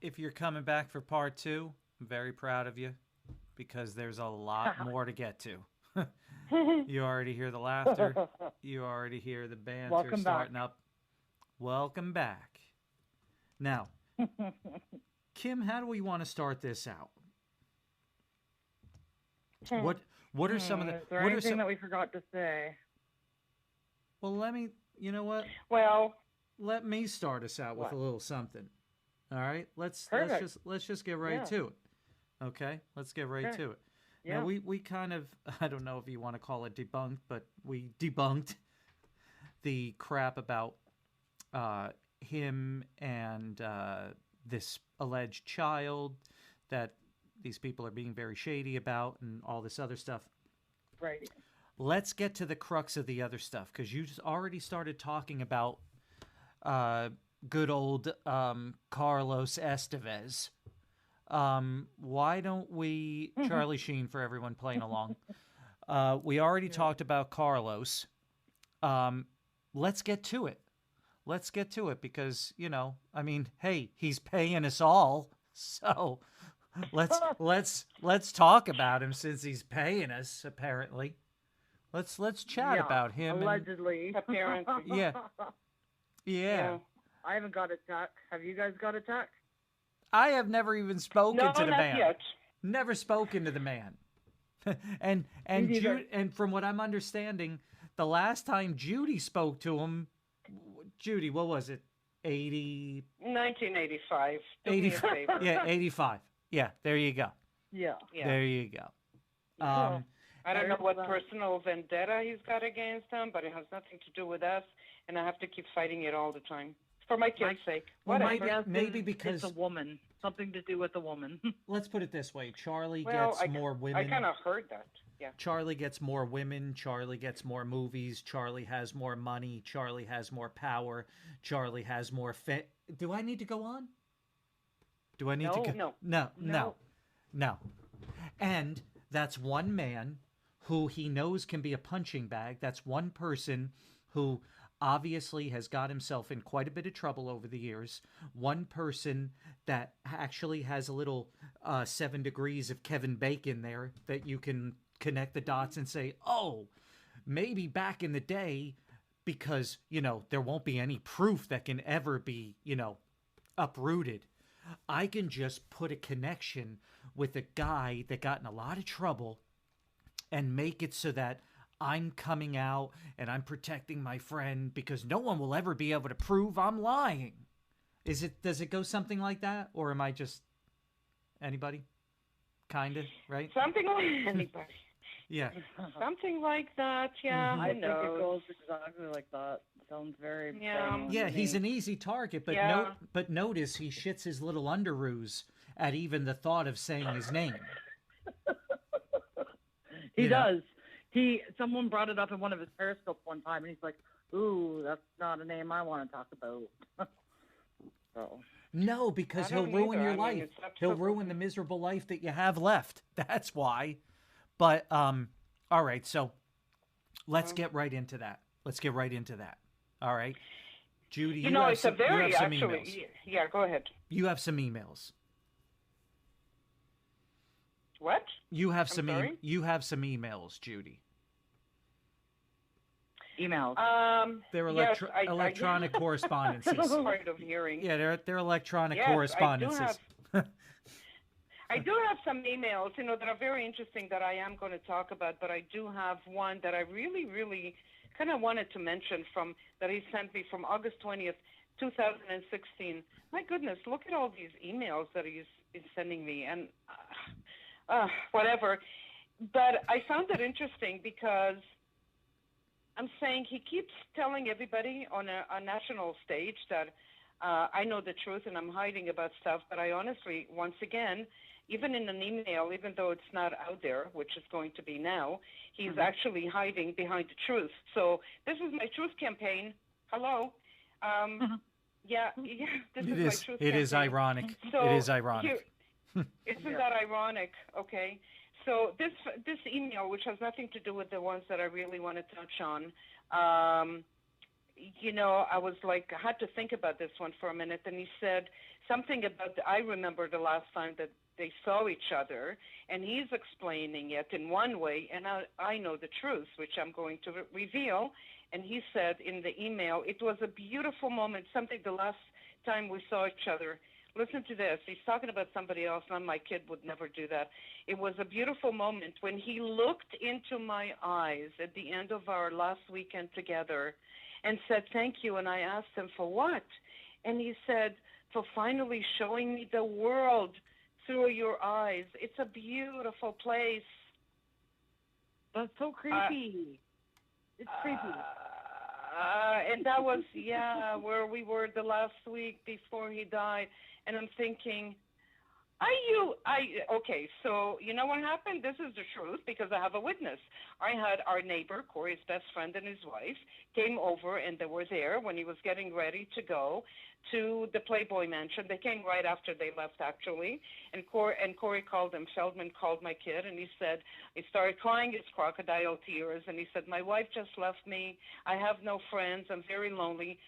if you're coming back for part two, I'm very proud of you because there's a lot more to get to. You already hear the laughter. You already hear the banter Welcome starting back. up. Welcome back. Now, Kim, how do we want to start this out? What what are some of the Is there what are anything some that we forgot to say? Well, let me, you know what? Well, Let me start us out with what? a little something. All right? Let's Perfect. let's just get right Yeah. to it. Okay? Let's get right Okay. to it. Now Yeah. we kind of I don't know if you want to call it debunked, but we debunked the crap about him and this alleged child that these people are being very shady about and all this other stuff. Right. Let's get to the crux of the other stuff because you just already started talking about good old Carlos Estevez. Why don't we, Charlie Sheen for everyone playing along, we already talked about Carlos. Let's get to it. Let's get to it because, you know, I mean, hey, he's paying us all. So let's talk about him since he's paying us apparently. Let's chat Yeah. about him Allegedly. Apparently. yeah. Yeah. I haven't got a check. Have you guys got a check? I have never even spoken No, to the not man. yet. Never spoken to the man. and Me neither. and from what I'm understanding, the last time Judy spoke to him, Judy, what was it? 80 1985. Do me a 85. favor. Yeah, 85. Yeah, there you go. Yeah. Yeah. There you go. Cool. I don't know what There's, personal vendetta he's got against him, but it has nothing to do with us, and I have to keep fighting it all the time. For my kids' sake. Well, Whatever. Guess maybe it's because a woman. Something to do with a woman. let's put it this way, Charlie Well, gets more I women. kind of heard that. Yeah. Charlie gets more women. Charlie gets more movies. Charlie has more money. Charlie has more power. Charlie has more Do I need to go on? Do I need to go? No. No. And that's one man who he knows can be a punching bag. That's one person who obviously has got himself in quite a bit of trouble over the years. One person that actually has a little 7 degrees of Kevin Bacon there that you can connect the dots and say, oh, maybe back in the day, because, you know, there won't be any proof that can ever be, you know, uprooted. I can just put a connection with a guy that got in a lot of trouble and make it so that I'm coming out and I'm protecting my friend because no one will ever be able to prove I'm lying. Does it go something like that? Or am I just anybody? Kind of, right? Something like anybody. Yeah. Something like that, yeah. I Who think it knows? goes exactly like that. Sounds very Yeah. bang on Yeah, to he's me. an easy target, but Yeah. but notice he shits his little underoos at even the thought of saying his name. He you know? does. Someone brought it up in one of his periscopes one time, and he's like, "Ooh, that's not a name I want to talk about." So No, because I he'll don't ruin either. your I mean, life. it's He'll absolutely- ruin the miserable life that you have left. That's why. But all right, so let's get right into that. Let's get right into that. All right. Judy, You know, have it's some, a very you have some actually. emails. Yeah, go ahead. You have some emails. What? You have I'm some sorry? you have some emails, Judy. emails. They're yes, electronic correspondences. Hard of hearing. Yeah, they're electronic Yes, correspondences. I do have some emails, you know, that are very interesting that I am going to talk about, but I do have one that I really, really kind of wanted to mention that he sent me from August 20th, 2016. My goodness, look at all these emails that he's sending me, and whatever. But I found it interesting because I'm saying he keeps telling everybody on a national stage that I know the truth and I'm hiding about stuff, but I honestly, once again, even in an email, even though it's not out there, which is going to be now, he's actually hiding behind the truth. So this is my truth campaign. Hello. Yeah, this is my truth campaign. It is ironic. So it is ironic. Isn't that ironic? Okay. So this email, which has nothing to do with the ones that I really want to touch on, I was like, I had to think about this one for a minute. And he said something about, I remember the last time that they saw each other, and he's explaining it in one way, and I know the truth, which I'm going to reveal. And he said in the email, it was a beautiful moment, something the last time we saw each other. Listen to this. He's talking about somebody else, and my kid would never do that. It was a beautiful moment when he looked into my eyes at the end of our last weekend together and said, thank you. And I asked him, for what? And he said, for finally showing me the world through your eyes. It's a beautiful place. That's so creepy. It's creepy. And that was, where we were the last week before he died. And I'm thinking, okay, so you know what happened? This is the truth because I have a witness. I had our neighbor, Corey's best friend and his wife, came over, and they were there when he was getting ready to go to the Playboy Mansion. They came right after they left, actually. And Corey called him. Feldman called my kid, and he started crying his crocodile tears, and he said, my wife just left me. I have no friends. I'm very lonely.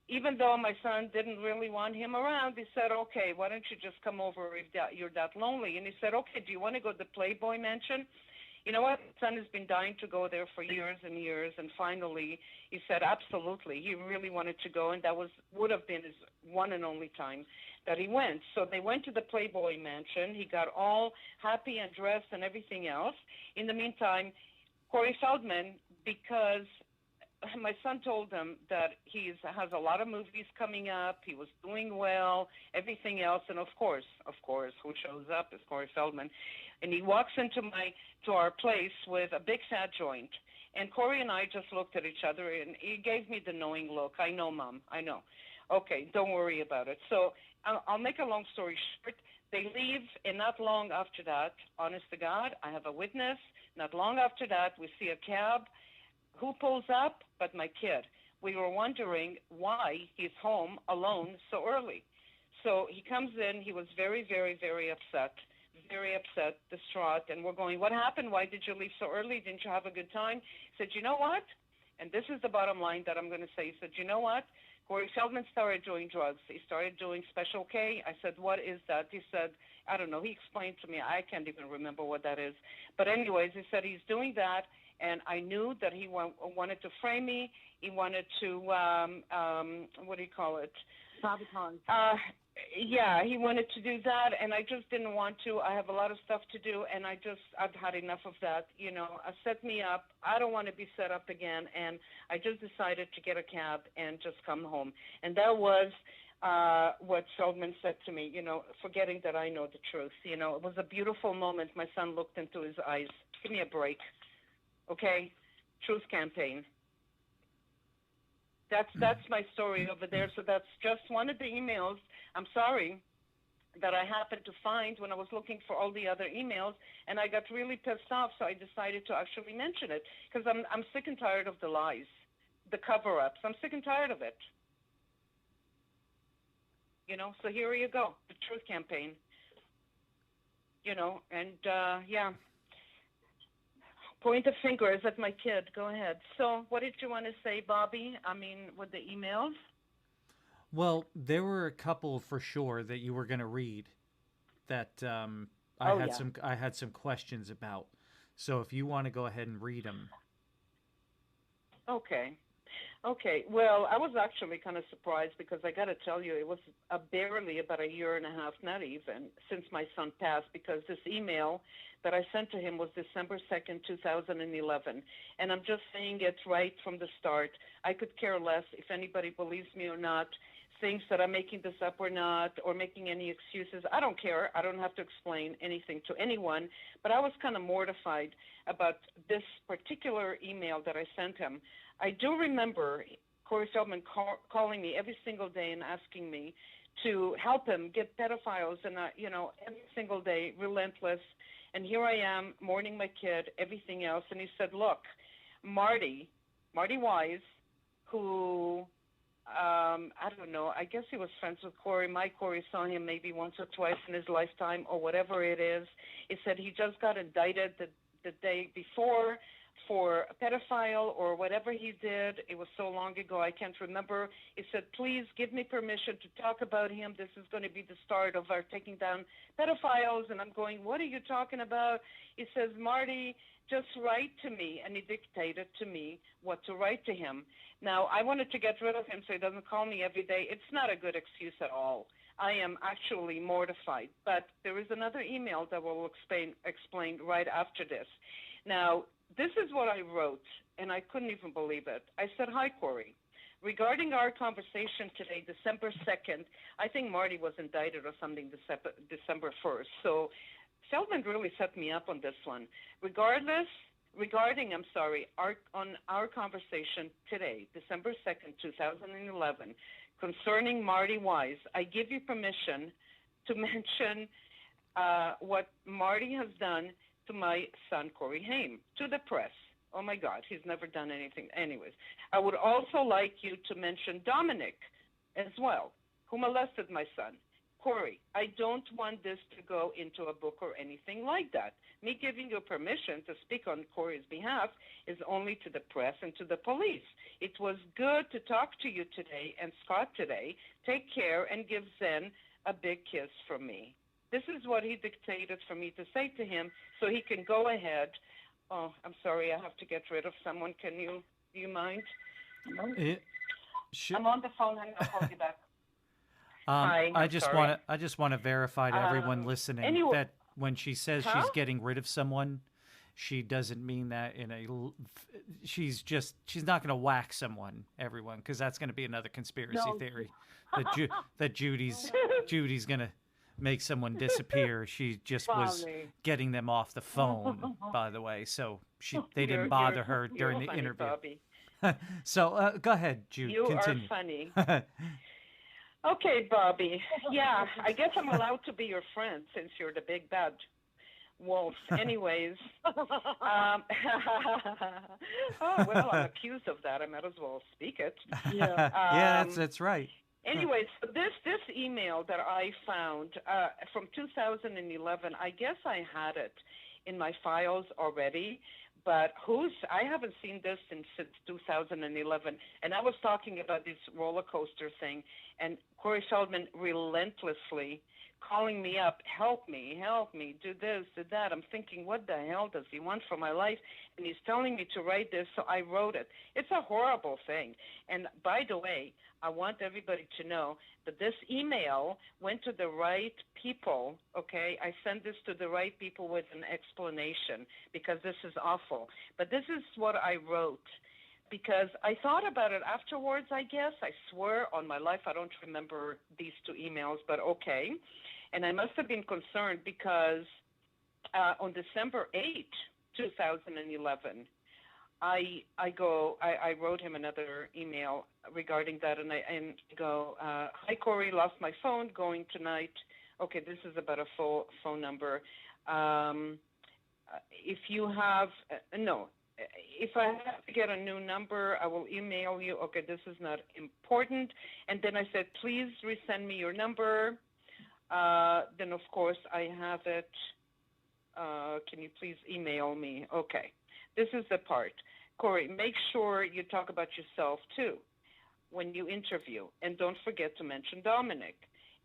Even though my son didn't really want him around, he said, okay, why don't you just come over if you're that lonely? And he said, okay, do you want to go to the Playboy Mansion? You know what? My son has been dying to go there for years and years, and finally he said, absolutely. He really wanted to go, and that would have been his one and only time that he went. So they went to the Playboy Mansion. He got all happy and dressed and everything else. In the meantime, Corey Feldman, because my son told him that he has a lot of movies coming up. He was doing well, everything else, and of course, who shows up is Corey Feldman, and he walks into our place with a big fat joint. And Corey and I just looked at each other, and he gave me the knowing look. I know, Mom. I know. Okay, don't worry about it. So I'll make a long story short. They leave, and not long after that, honest to God, I have a witness. Not long after that, we see a cab. Who pulls up but my kid? We were wondering why he's home alone so early. So he comes in. He was very, very, very upset, distraught. And we're going, what happened? Why did you leave so early? Didn't you have a good time? He said, you know what? And this is the bottom line that I'm going to say. He said, you know what? Corey Feldman started doing drugs. He started doing Special K. I said, what is that? He said, I don't know. He explained to me. I can't even remember what that is. But anyways, he said he's doing that. And I knew that he wanted to frame me. He wanted to, what do you call it? Sabotage. He wanted to do that, and I just didn't want to. I have a lot of stuff to do, and I've had enough of that. Set me up. I don't want to be set up again, and I just decided to get a cab and just come home. And that was what Feldman said to me, forgetting that I know the truth. It was a beautiful moment. My son looked into his eyes. Give me a break. Okay, Truth Campaign. That's my story over there. So that's just one of the emails. I'm sorry that I happened to find when I was looking for all the other emails, and I got really pissed off. So I decided to actually mention it because I'm sick and tired of the lies, the cover-ups. I'm sick and tired of it. So here you go, the Truth Campaign. Point the fingers at my kid. Go ahead. So what did you want to say, Bobby? With the emails? Well, there were a couple for sure that you were going to read that I had some questions about. So if you want to go ahead and read them. Okay. Well, I was actually kind of surprised because I got to tell you, it was barely about a year and a half, not even, since my son passed, because this email that I sent to him was December 2nd, 2011. And I'm just saying it right from the start. I could care less if anybody believes me or not, thinks that I'm making this up or not, or making any excuses. I don't care. I don't have to explain anything to anyone. But I was kind of mortified about this particular email that I sent him. I do remember Corey Feldman calling me every single day and asking me to help him get pedophiles, and every single day, relentless. And here I am, mourning my kid, everything else. And he said, look, Marty Wise, who, I don't know, I guess he was friends with Corey. My Corey saw him maybe once or twice in his lifetime or whatever it is. He said he just got indicted the day before. for a pedophile or whatever he did. It was so long ago, I can't remember. He said, please give me permission to talk about him. This is going to be the start of our taking down pedophiles. And I'm going, what are you talking about? He says, Marty, just write to me. And he dictated to me what to write to him. Now, I wanted to get rid of him so he doesn't call me every day. It's not a good excuse at all. I am actually mortified. But there is another email that will explain right after this. Now, this is what I wrote, and I couldn't even believe it. I said, hi, Corey. Regarding our conversation today, December 2nd, I think Marty was indicted or something December 1st. So Feldman really set me up on this one. Regarding our conversation today, December 2nd, 2011, concerning Marty Wise, I give you permission to mention what Marty has done to my son, Corey Haim, to the press. Oh, my God, he's never done anything. Anyways, I would also like you to mention Dominic as well, who molested my son. Corey, I don't want this to go into a book or anything like that. Me giving you permission to speak on Corey's behalf is only to the press and to the police. It was good to talk to you today and Scott today. Take care and give Zen a big kiss from me. This is what he dictated for me to say to him so he can go ahead. Oh, I'm sorry. I have to get rid of someone. Do you mind? No? I'm on the phone and I'll call you back. Hi, I just want to verify to everyone listening that when she says she's getting rid of someone, she doesn't mean that she's not going to whack someone, everyone, because that's going to be another conspiracy theory that Judy's going to make someone disappear. She just was getting them off the phone, by the way. So they didn't bother her during the interview. Bobby. So go ahead, Judy. You continue. are funny. Okay, Bobby. Yeah, I guess I'm allowed to be your friend since you're the big bad wolf. Anyways. Oh, well, I'm accused of that. I might as well speak it. Yeah, yeah, that's right. Anyways, this email that I found from 2011, I guess I had it in my files already, but I haven't seen this since 2011. And I was talking about this roller coaster thing, and Corey Feldman relentlessly calling me up, help me, do this, do that. I'm thinking, what the hell does he want from my life? And he's telling me to write this, so I wrote it. It's a horrible thing. And by the way, I want everybody to know that this email went to the right people, okay? I sent this to the right people with an explanation because this is awful. But this is what I wrote because I thought about it afterwards, I guess. I swear on my life I don't remember these two emails, but okay. And I must have been concerned because on December 8, 2011, I wrote him another email regarding that, and I go, hi, Corey, lost my phone, going tonight. Okay, this is about a phone number. If you have, if I have to get a new number, I will email you. Okay, this is not important. And then I said, please resend me your number. Then, of course, I have it. Can you please email me? Okay. This is the part. Corey, make sure you talk about yourself, too, when you interview. And don't forget to mention Dominic.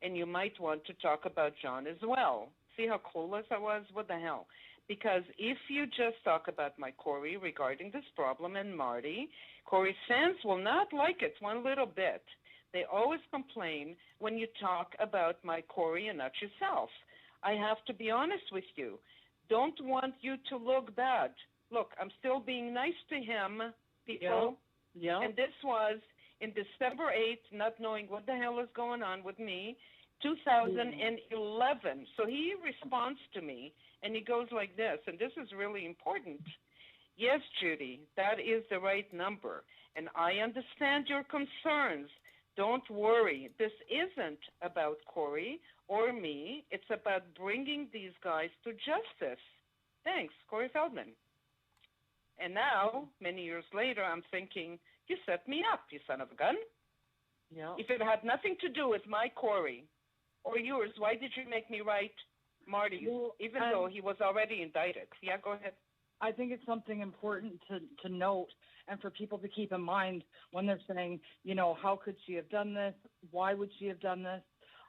And you might want to talk about John as well. See how clueless I was? What the hell? Because if you just talk about my Corey regarding this problem and Marty, Corey's fans will not like it one little bit. They always complain when you talk about my Corey and not yourself. I have to be honest with you. Don't want you to look bad. Look, I'm still being nice to him, people. Yeah. And this was in December 8th, not knowing what the hell is going on with me, 2011. So he responds to me, and he goes like this, and this is really important. Yes, Judy, that is the right number, and I understand your concerns. Don't worry. This isn't about Corey or me. It's about bringing these guys to justice. Thanks, Corey Feldman. And now, many years later, I'm thinking, you set me up, you son of a gun. Yeah. If it had nothing to do with my Corey or yours, why did you make me write Marty, even though he was already indicted? Yeah, go ahead. I think it's something important to note and for people to keep in mind when they're saying, how could she have done this? Why would she have done this?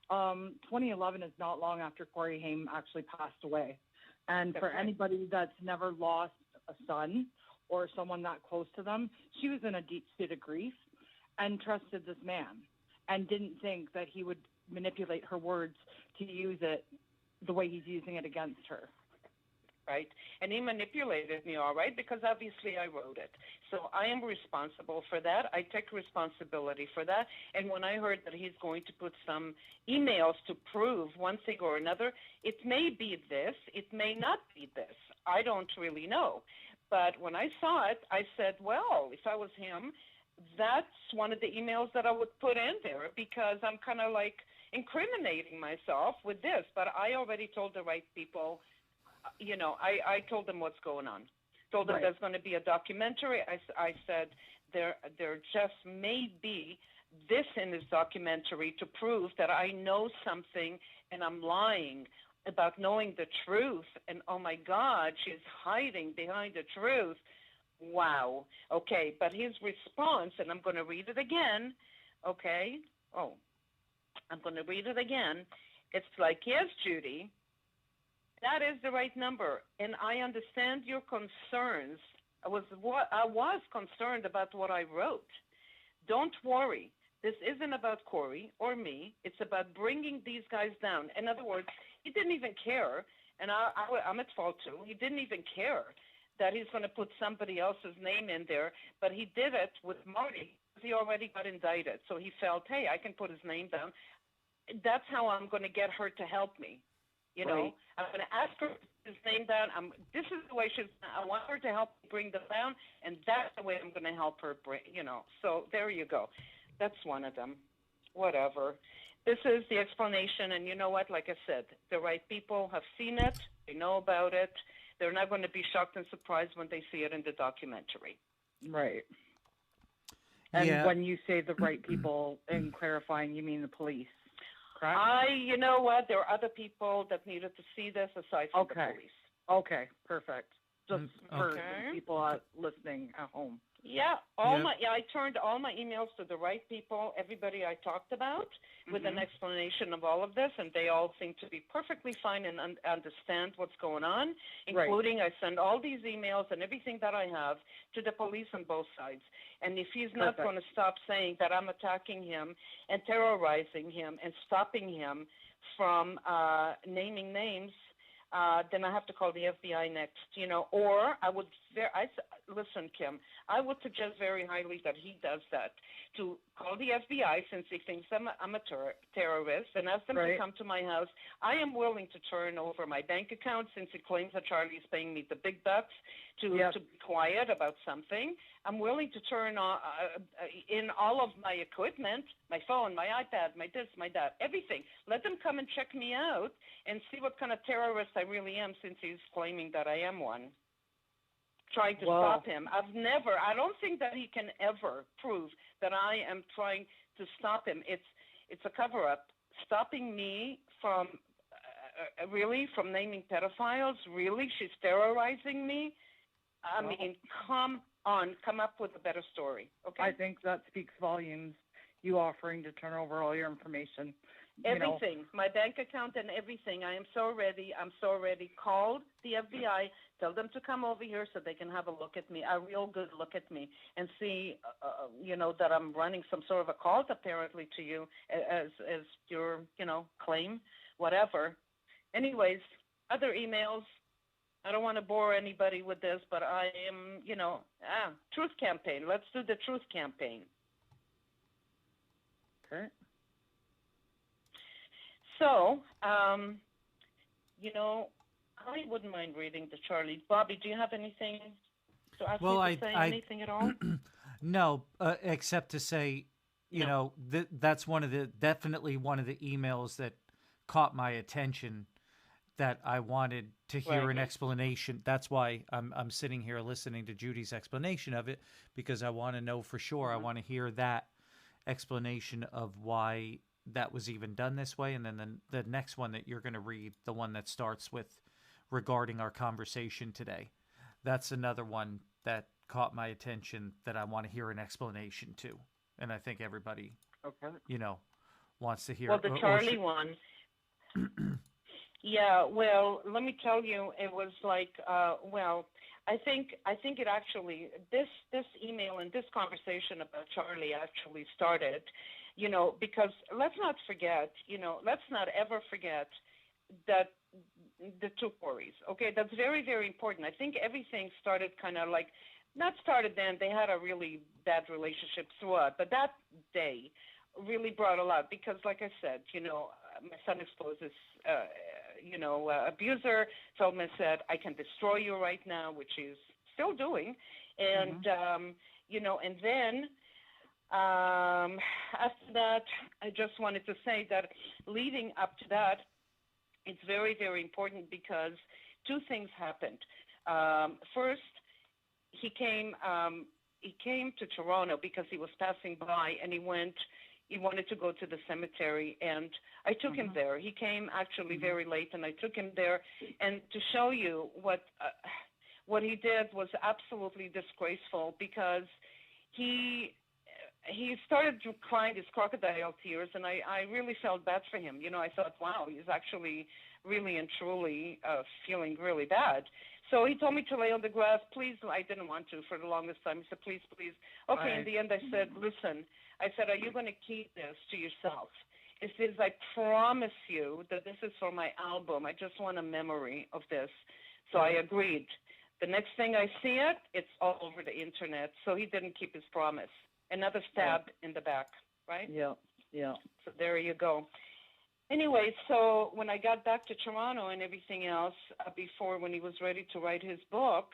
2011 is not long after Corey Haim actually passed away. And for anybody that's never lost a son or someone that close to them, she was in a deep state of grief and trusted this man and didn't think that he would manipulate her words to use it the way he's using it against her. Right? And he manipulated me, all right, because obviously I wrote it. So I am responsible for that. I take responsibility for that. And when I heard that he's going to put some emails to prove one thing or another, it may be this, it may not be this. I don't really know. But when I saw it, I said, well, if I was him, that's one of the emails that I would put in there because I'm kind of like incriminating myself with this. But I already told the right people. I told them what's going on. Told them there's going to be a documentary. I said there just may be this in this documentary to prove that I know something and I'm lying about knowing the truth. And, oh, my God, she's hiding behind the truth. Wow. Okay, but his response, and I'm going to read it again, okay? Oh, I'm going to read it again. It's like, yes, Judy, that is the right number, and I understand your concerns. I was concerned about what I wrote. Don't worry. This isn't about Corey or me. It's about bringing these guys down. In other words, he didn't even care, and I'm at fault too. He didn't even care that he's going to put somebody else's name in there, but he did it with Marty. He already got indicted, so he felt, hey, I can put his name down. That's how I'm going to get her to help me. I'm going to ask her to put his name down. This is the way I want her to help me bring them down, and that's the way I'm going to help her bring, So there you go. That's one of them. Whatever. This is the explanation, and you know what? Like I said, the right people have seen it. They know about it. They're not going to be shocked and surprised when they see it in the documentary. Right. And when you say the right people in clarifying, you mean the police. You know what? There are other people that needed to see this aside from the police. Okay, perfect. Just for people listening at home. Yeah, I turned all my emails to the right people, everybody I talked about, with an explanation of all of this, and they all seem to be perfectly fine and understand what's going on, including I send all these emails and everything that I have to the police on both sides. And if he's not going to stop saying that I'm attacking him and terrorizing him and stopping him from naming names, then I have to call the FBI next, or listen, Kim, I would suggest very highly that he does that, to call the FBI since he thinks I'm a terrorist, and ask them to come to my house. I am willing to turn over my bank account since he claims that Charlie's paying me the big bucks to be quiet about something. I'm willing to turn in all of my equipment, my phone, my iPad, my this, my that, everything. Let them come and check me out and see what kind of terrorist I really am since he's claiming that I am one. Trying to stop him. I don't think that he can ever prove that I am trying to stop him. It's a cover-up. Stopping me from from naming pedophiles? Really? She's terrorizing me? I mean, come on. Come up with a better story, okay? I think that speaks volumes, you offering to turn over all your information. Everything, my bank account and everything. I am so ready. I'm so ready. Called the FBI. Tell them to come over here so they can have a look at me, a real good look at me, and see, that I'm running some sort of a cult apparently to you as your, claim, whatever. Anyways, other emails. I don't want to bore anybody with this, but I am, truth campaign. Let's do the truth campaign. Okay. So, I wouldn't mind reading the Charlie. Bobby, do you have anything to ask me to say? Anything at all? No, except to say, that's definitely one of the emails that caught my attention that I wanted to hear an explanation. That's why I'm sitting here listening to Judy's explanation of it, because I want to know for sure. I want to hear that explanation of why that was even done this way, and then the next one that you're going to read, the one that starts with regarding our conversation today. That's another one that caught my attention that I want to hear an explanation to. And I think everybody, Okay. wants to hear. Well, the Charlie one. Yeah, well, let me tell you, it was like, I think it actually this email and this conversation about Charlie actually started, because let's not forget, let's not ever forget that the two Coreys. Okay, that's very, very important. I think everything started kind of like, not started then. They had a really bad relationship throughout, but that day really brought a lot because, like I said, my son exposed this, abuser. Feldman said, I can destroy you right now, which he's still doing. And, and then after that, I just wanted to say that leading up to that, it's very, very important because two things happened. First, he came to Toronto because he was passing by and he wanted to go to the cemetery, and I took him there. He came actually very late, and I took him there. And to show you what he did was absolutely disgraceful because he started crying his crocodile tears, and I really felt bad for him. I thought, wow, he's actually really and truly feeling really bad. So he told me to lay on the grass. Please, I didn't want to for the longest time. He said, please, please. Okay, Right. in the end, I said, listen, are you going to keep this to yourself? It says, I promise you that this is for my album. I just want a memory of this. So I agreed. The next thing I see it's all over the internet. So he didn't keep his promise. Another stab in the back, right? Yeah, yeah. So there you go. Anyway, so when I got back to Toronto and everything else, before when he was ready to write his book,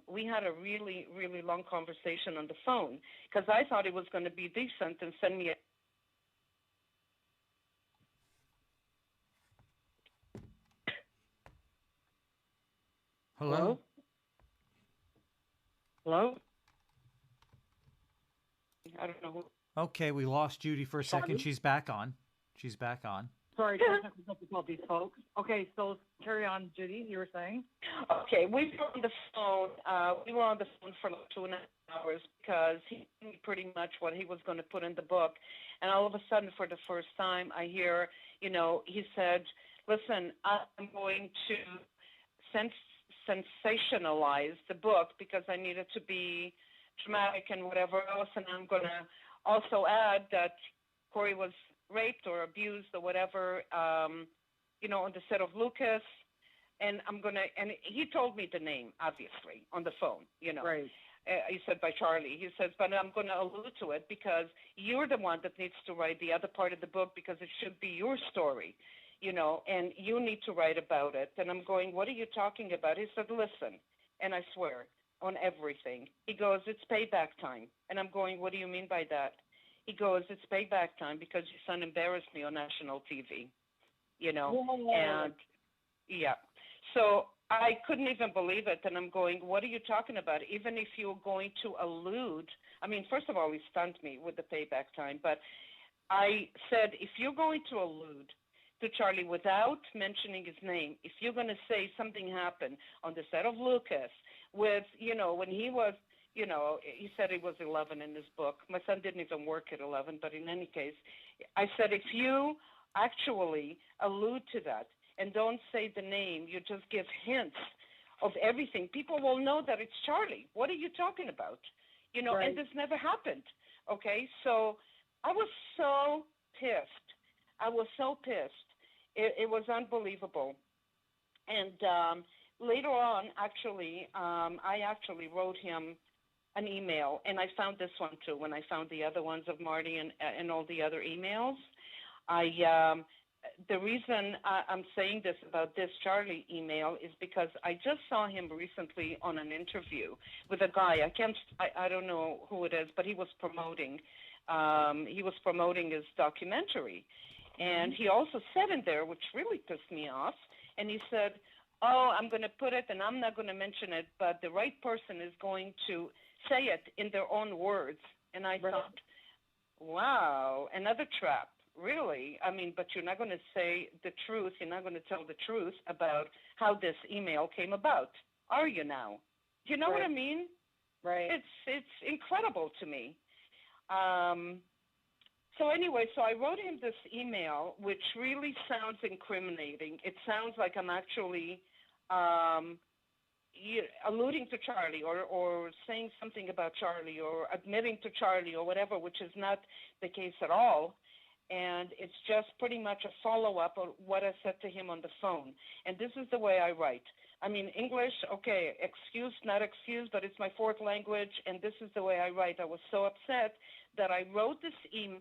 we had a really, really long conversation on the phone because I thought he was going to be decent and send me a Hello? Hello? I don't know who. Okay, we lost Judy for a second. Sorry? She's back on. She's back on. Sorry, technical difficulties, folks. Okay, so carry on, Judy. You were saying? Okay, we were on the phone. We were on the phone for like 2.5 hours because he told me pretty much what he was going to put in the book. And all of a sudden, for the first time, I hear, he said, listen, I'm going to sensationalize the book because I need it to be dramatic and whatever else. And I'm going to also add that Corey was raped or abused or whatever, on the set of Lucas. And and he told me the name, obviously, on the phone, Right. He said by Charlie. He says, but I'm going to allude to it because you're the one that needs to write the other part of the book because it should be your story, and you need to write about it. And I'm going, what are you talking about? He said, listen, and I swear on everything. He goes, it's payback time. And I'm going, what do you mean by that? He goes, it's payback time because your son embarrassed me on national TV, and yeah. So I couldn't even believe it. And I'm going, what are you talking about? Even if you're going to allude, first of all, he stunned me with the payback time. But I said, if you're going to allude to Charlie without mentioning his name, if you're going to say something happened on the set of Lucas with, when he was, he said he was 11 in his book. My son didn't even work at 11, but in any case, I said, if you actually allude to that and don't say the name, you just give hints of everything, people will know that it's Charlie. What are you talking about? Right. And this never happened. Okay, so I was so pissed. It was unbelievable. And later on, actually, I actually wrote him an email, and I found this one too. When I found the other ones of Marty and all the other emails, the reason I'm saying this about this Charlie email is because I just saw him recently on an interview with a guy. I don't know who it is, but he was promoting his documentary, and he also said in there, which really pissed me off, and he said, oh, I'm going to put it, and I'm not going to mention it, but the right person is going to say it in their own words. And I thought, wow, another trap, really? But you're not going to say the truth. You're not going to tell the truth about how this email came about. are you now? Do you know what I mean? Right. It's incredible to me. So anyway, so I wrote him this email, which really sounds incriminating. It sounds like I'm actually alluding to Charlie or saying something about Charlie or admitting to Charlie or whatever, which is not the case at all. And it's just pretty much a follow-up of what I said to him on the phone. And this is the way I write. I mean, English, okay, excuse, not excuse, but it's my fourth language, and this is the way I write. I was so upset that I wrote this email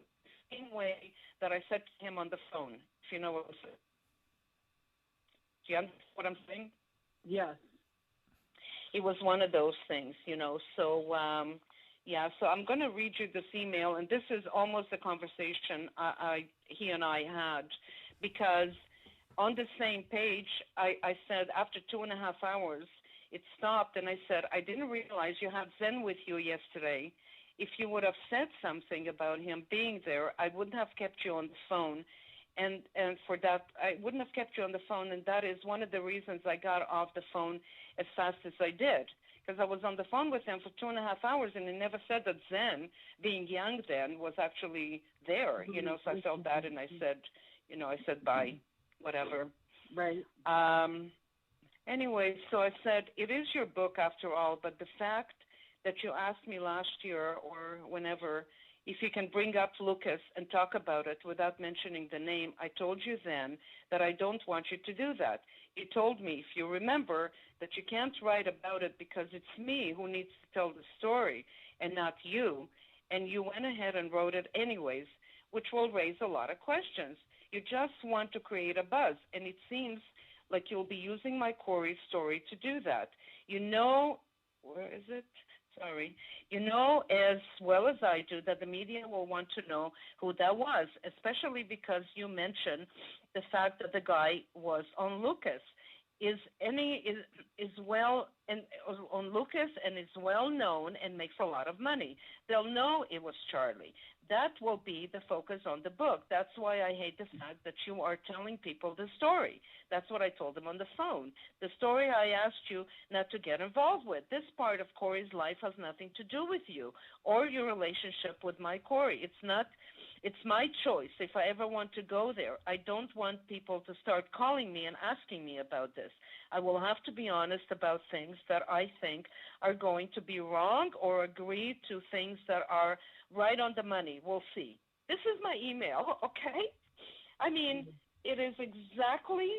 the same way that I said to him on the phone, if you know what I'm saying. Do you understand what I'm saying? Yes. It was one of those things, So, so I'm going to read you this email, and this is almost a conversation he and I had, because on the same page, I said after 2.5 hours, it stopped, and I said, I didn't realize you had Zen with you yesterday. If you would have said something about him being there, I wouldn't have kept you on the phone. And for that, I wouldn't have kept you on the phone, and that is one of the reasons I got off the phone as fast as I did, because I was on the phone with him for 2.5 hours, and he never said that Zen, being young then, was actually there, so I felt that, and I said bye, whatever. Right. Anyway, so I said, it is your book after all, but the fact that you asked me last year or whenever if you can bring up Lucas and talk about it without mentioning the name, I told you then that I don't want you to do that. You told me, if you remember, that you can't write about it because it's me who needs to tell the story and not you, and you went ahead and wrote it anyways, which will raise a lot of questions. You just want to create a buzz, and it seems like you'll be using my Corey story to do that. Where is it? Sorry. You know as well as I do that the media will want to know who that was, especially because you mentioned the fact that the guy was on Lucas. Is well and on Lucas and is well known and makes a lot of money. They'll know it was Charlie. That will be the focus on the book. That's why I hate the fact that you are telling people the story. That's what I told them on the phone. The story I asked you not to get involved with. This part of Corey's life has nothing to do with you or your relationship with my Corey. It's my choice if I ever want to go there. I don't want people to start calling me and asking me about this. I will have to be honest about things that I think are going to be wrong or agree to things that are right on the money. We'll see. This is my email, okay? I mean, it is exactly,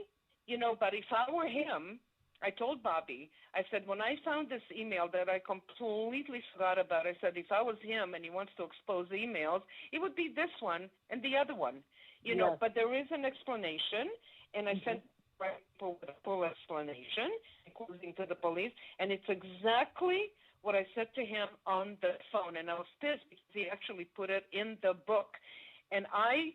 but if I were him, I told Bobby, I said, when I found this email that I completely forgot about, I said, if I was him and he wants to expose emails, it would be this one and the other one, but there is an explanation, and I sent people with a full explanation, including to the police, and it's exactly what I said to him on the phone, and I was pissed because he actually put it in the book, and I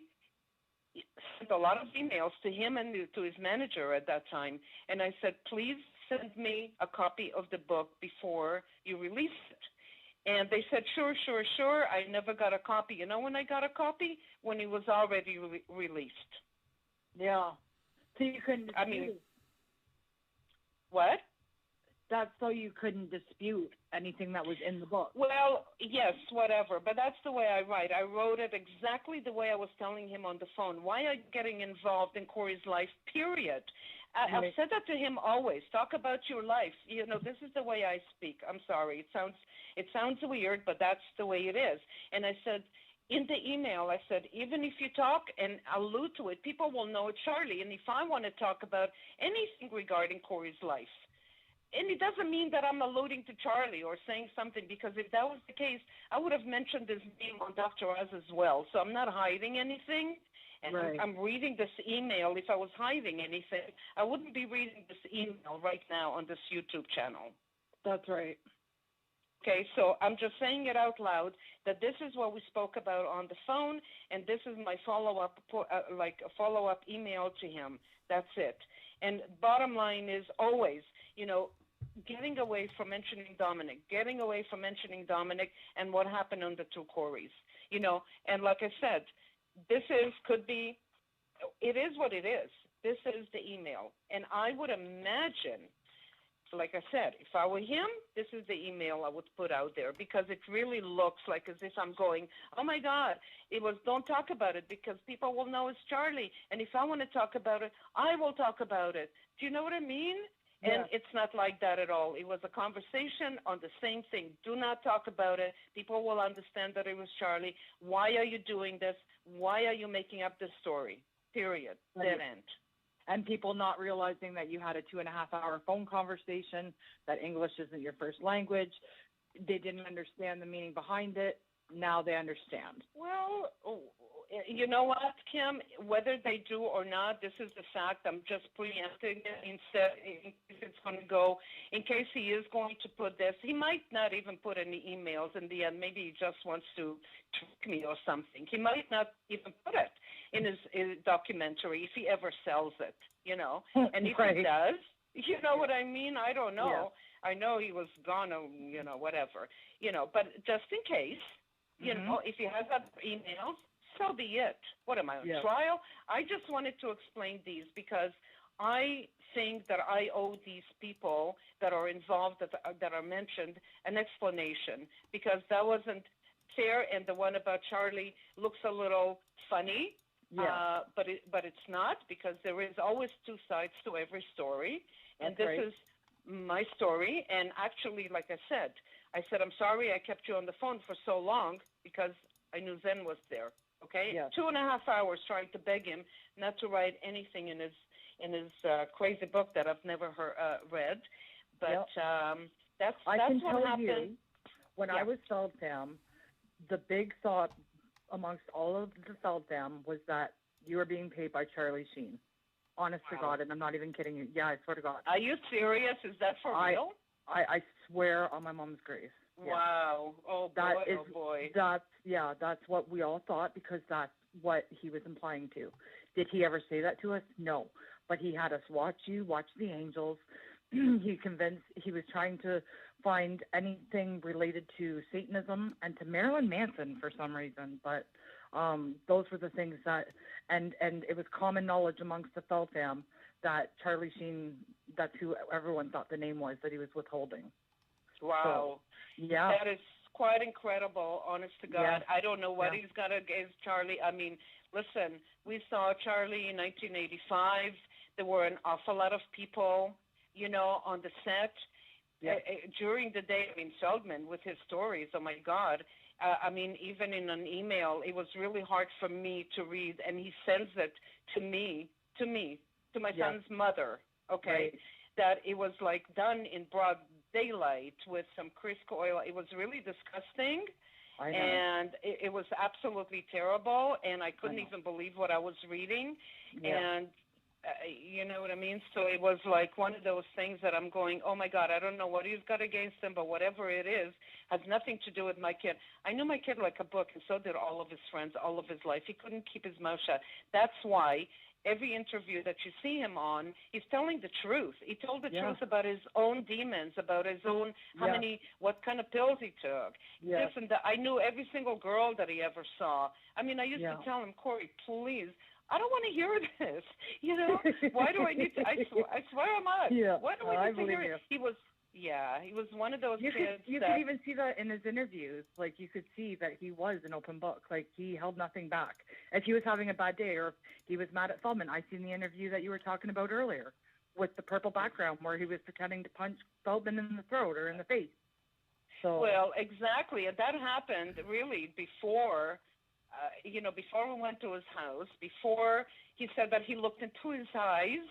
sent a lot of emails to him and to his manager at that time, and I said, please send me a copy of the book before you release it. And they said, sure. I never got a copy. You know when I got a copy? When it was already released. Yeah. So you couldn't dispute. What? That's so you couldn't dispute anything that was in the book. Well, yes, whatever. But that's the way I write. I wrote it exactly the way I was telling him on the phone. Why are you getting involved in Corey's life, period? I've said that to him always. Talk about your life. This is the way I speak. I'm sorry. It sounds weird, but that's the way it is. And I said, in the email, I said, even if you talk and allude to it, people will know it's Charlie. And if I want to talk about anything regarding Corey's life, and it doesn't mean that I'm alluding to Charlie or saying something, because if that was the case, I would have mentioned his name on Dr. Oz as well. So I'm not hiding anything. And I'm reading this email. If I was hiding anything, I wouldn't be reading this email right now on this YouTube channel. That's right. Okay, so I'm just saying it out loud that this is what we spoke about on the phone, and this is my follow-up, a follow-up email to him. That's it. And bottom line is always, getting away from mentioning Dominic and what happened on the two Coreys, and like I said, it is what it is. This is the email. And I would imagine like I said, if I were him, this is the email I would put out there, because it really looks like as if I'm going, oh my God, it was, don't talk about it because people will know it's Charlie. And if I want to talk about it, I will talk about it. Do you know what I mean? And it's not like that at all. It was a conversation on the same thing. Do not talk about it. People will understand that it was Charlie. Why are you doing this? Why are you making up this story? Period. Dead end. And people not realizing that you had a 2.5-hour phone conversation, that English isn't your first language. They didn't understand the meaning behind it. Now they understand. Well, you know what, Kim? Whether they do or not, this is the fact. I'm just preempting it instead in case it's going to go. In case he is going to put this, he might not even put any emails in the end. Maybe he just wants to trick me or something. He might not even put it in his documentary if he ever sells it, you know. And if he does, you know what I mean? I don't know. Yeah. I know he was gonna, you know, whatever, you know. But just in case, you know, if he has other emails, so be it. What am I on trial? I just wanted to explain these because I think that I owe these people that are involved, that are mentioned, an explanation, because that wasn't fair. And the one about Charlie looks a little funny, but it's not, because there is always two sides to every story, and this is my story. And actually, like I said, I'm sorry I kept you on the phone for so long because I knew Zen was there. Okay, 2.5 hours trying to beg him not to write anything in his crazy book that I've never read. But that's what happened. When I was Feldman, the big thought amongst all of the Feldman was that you were being paid by Charlie Sheen. Honest to God, and I'm not even kidding you. Yeah, I swear to God. Are you serious? Is that for real? I swear on my mom's grave. Wow. Oh, boy. That's what we all thought, because that's what he was implying to. Did he ever say that to us? No. But he had us watch the angels. He was trying to find anything related to Satanism and to Marilyn Manson for some reason. But those were the things that, and it was common knowledge amongst the Feldman that Charlie Sheen, that's who everyone thought the name was that he was withholding. Wow. So, that is quite incredible, honest to God. I don't know what he's got against Charlie. I mean, listen, we saw Charlie in 1985. There were an awful lot of people, you know, on the set. During the day. I mean, Feldman with his stories, oh my God. I mean, even in an email, it was really hard for me to read, and he sends it to my son's mother, that it was like done in broad daylight with some Crisco oil. It was really disgusting, and it was absolutely terrible, and I couldn't even believe what I was reading, and you know what I mean? So it was like one of those things that I'm going, oh my God, I don't know what he's got against him, but whatever it is has nothing to do with my kid. I knew my kid like a book, and so did all of his friends, all of his life. He couldn't keep his mouth shut. That's why every interview that you see him on, he's telling the truth. He told the truth about his own demons, about his own, what kind of pills he took. This and that. I knew every single girl that he ever saw. I mean, I used to tell him, Corey, please, I don't want to hear this. You know, why do I need to? I swear I'm not. Why do I need to hear it? He was one of those kids. You could even see that in his interviews. Like, you could see that he was an open book. Like, he held nothing back. If he was having a bad day or if he was mad at Feldman, I seen the interview that you were talking about earlier with the purple background where he was pretending to punch Feldman in the throat or in the face. So. Well, exactly. And that happened really before. Before we went to his house, before he said that he looked into his eyes.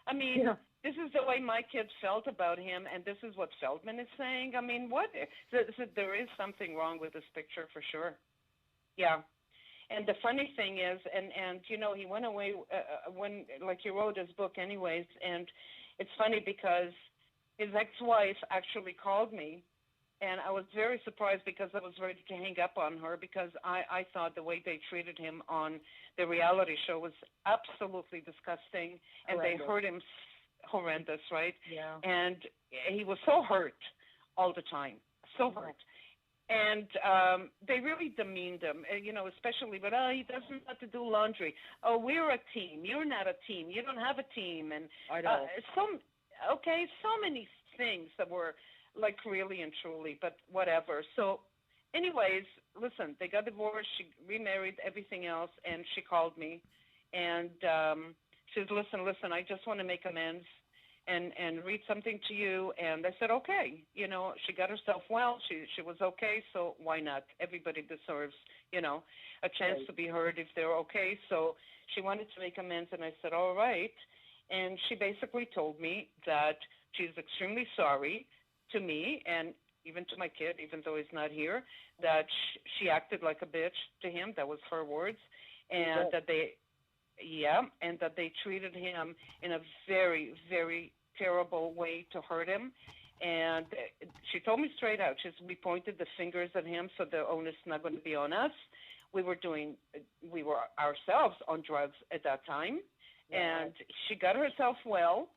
I mean, this is the way my kids felt about him, and this is what Feldman is saying. I mean, what? There is something wrong with this picture for sure. Yeah. And the funny thing is, and you know, he went away he wrote his book anyways, and it's funny because his ex-wife actually called me. And I was very surprised because I was ready to hang up on her because I thought the way they treated him on the reality show was absolutely disgusting. And they hurt him horrendous, right? Yeah. And he was so hurt all the time, so hurt. And they really demeaned him, you know, especially, but he doesn't have to do laundry. Oh, we're a team. You're not a team. You don't have a team. And I know. so many things that were like really and truly, but whatever. So anyways, listen, they got divorced, she remarried, everything else, and she called me, and she says, listen, I just want to make amends and read something to you. And I said, okay. You know, she got herself well. She was okay, so why not? Everybody deserves, you know, a chance to be heard if they're okay. So she wanted to make amends, and I said, all right. And she basically told me that she's extremely sorry to me and even to my kid, even though he's not here, that she acted like a bitch to him. That was her words. And that they treated him in a very, very terrible way to hurt him. And she told me straight out, we pointed the fingers at him, so the onus is not going to be on us. We were ourselves on drugs at that time. And she got herself well,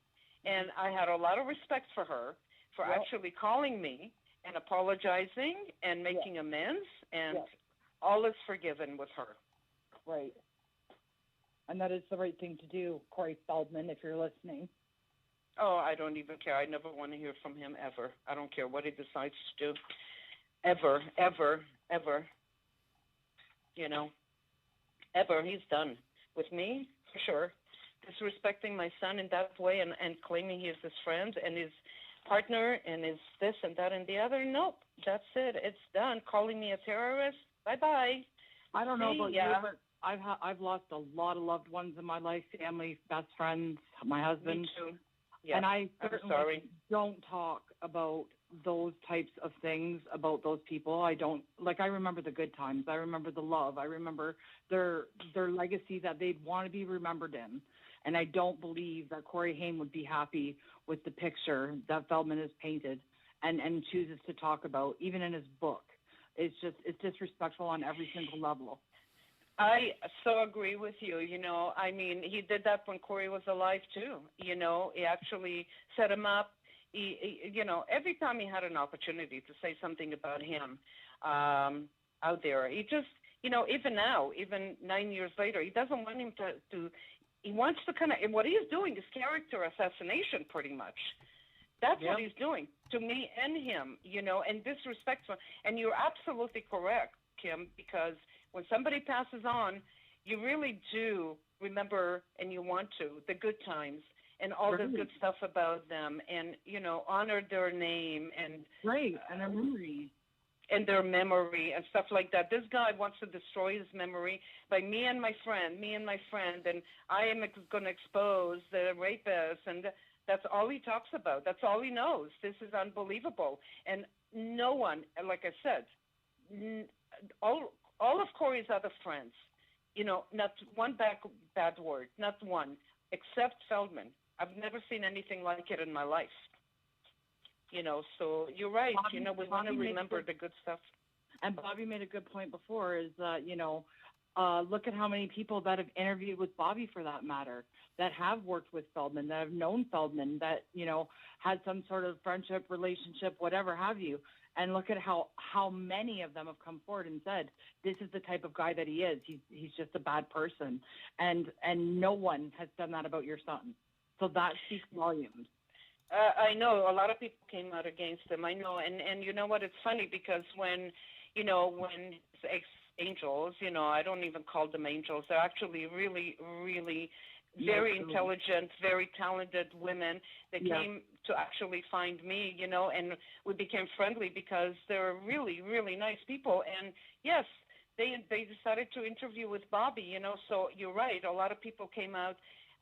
and I had a lot of respect for her for actually calling me and apologizing and making amends, and all is forgiven with her. Right. And that is the right thing to do, Corey Feldman, if you're listening. Oh, I don't even care. I never want to hear from him ever. I don't care what he decides to do. Ever, ever, ever. You know, ever. He's done. With me, for sure. Disrespecting my son in that way and claiming he's his friend and his partner and his this and that and the other. Nope, that's it. It's done. Calling me a terrorist. Bye-bye. I don't know about you, but I've lost a lot of loved ones in my life, family, best friends, my husband. Me too. Yeah, and I certainly don't talk about those types of things, about those people. I don't, like, I remember the good times. I remember the love. I remember their legacy that they'd want to be remembered in. And I don't believe that Corey Haim would be happy with the picture that Feldman has painted and chooses to talk about, even in his book. It's disrespectful on every single level. I so agree with you. You know, I mean, he did that when Corey was alive too. You know, he actually set him up. You know, every time he had an opportunity to say something about him out there, he just, you know, even now, even 9 years later, he doesn't want him to he wants to kind of, what he's doing is character assassination pretty much. That's what he's doing to me and him, you know, and disrespectful. And you're absolutely correct, Kim, because when somebody passes on, you really do remember, and you want to, the good times and all the good stuff about them, and, you know, honor their name and and their memory. And their memory and stuff like that. This guy wants to destroy his memory by me and my friend, and I am going to expose the rapist, and that's all he talks about. That's all he knows. This is unbelievable. And no one, like I said, all of Corey's other friends, you know, not one bad word, not one, except Feldman. I've never seen anything like it in my life. You know, so you're right. Bobby, you know, we want to remember the good stuff. And Bobby made a good point before is that, you know, look at how many people that have interviewed with Bobby, for that matter, that have worked with Feldman, that have known Feldman, that, you know, had some sort of friendship, relationship, whatever have you. And look at how many of them have come forward and said, this is the type of guy that he is. He's just a bad person. And no one has done that about your son. So that speaks volumes. I know a lot of people came out against him. I know, and you know what? It's funny because when ex-angels, you know, I don't even call them angels. They're actually really, really very intelligent, very talented women. They came to actually find me, you know, and we became friendly because they're really, really nice people. And yes, they decided to interview with Bobby, you know. So you're right. A lot of people came out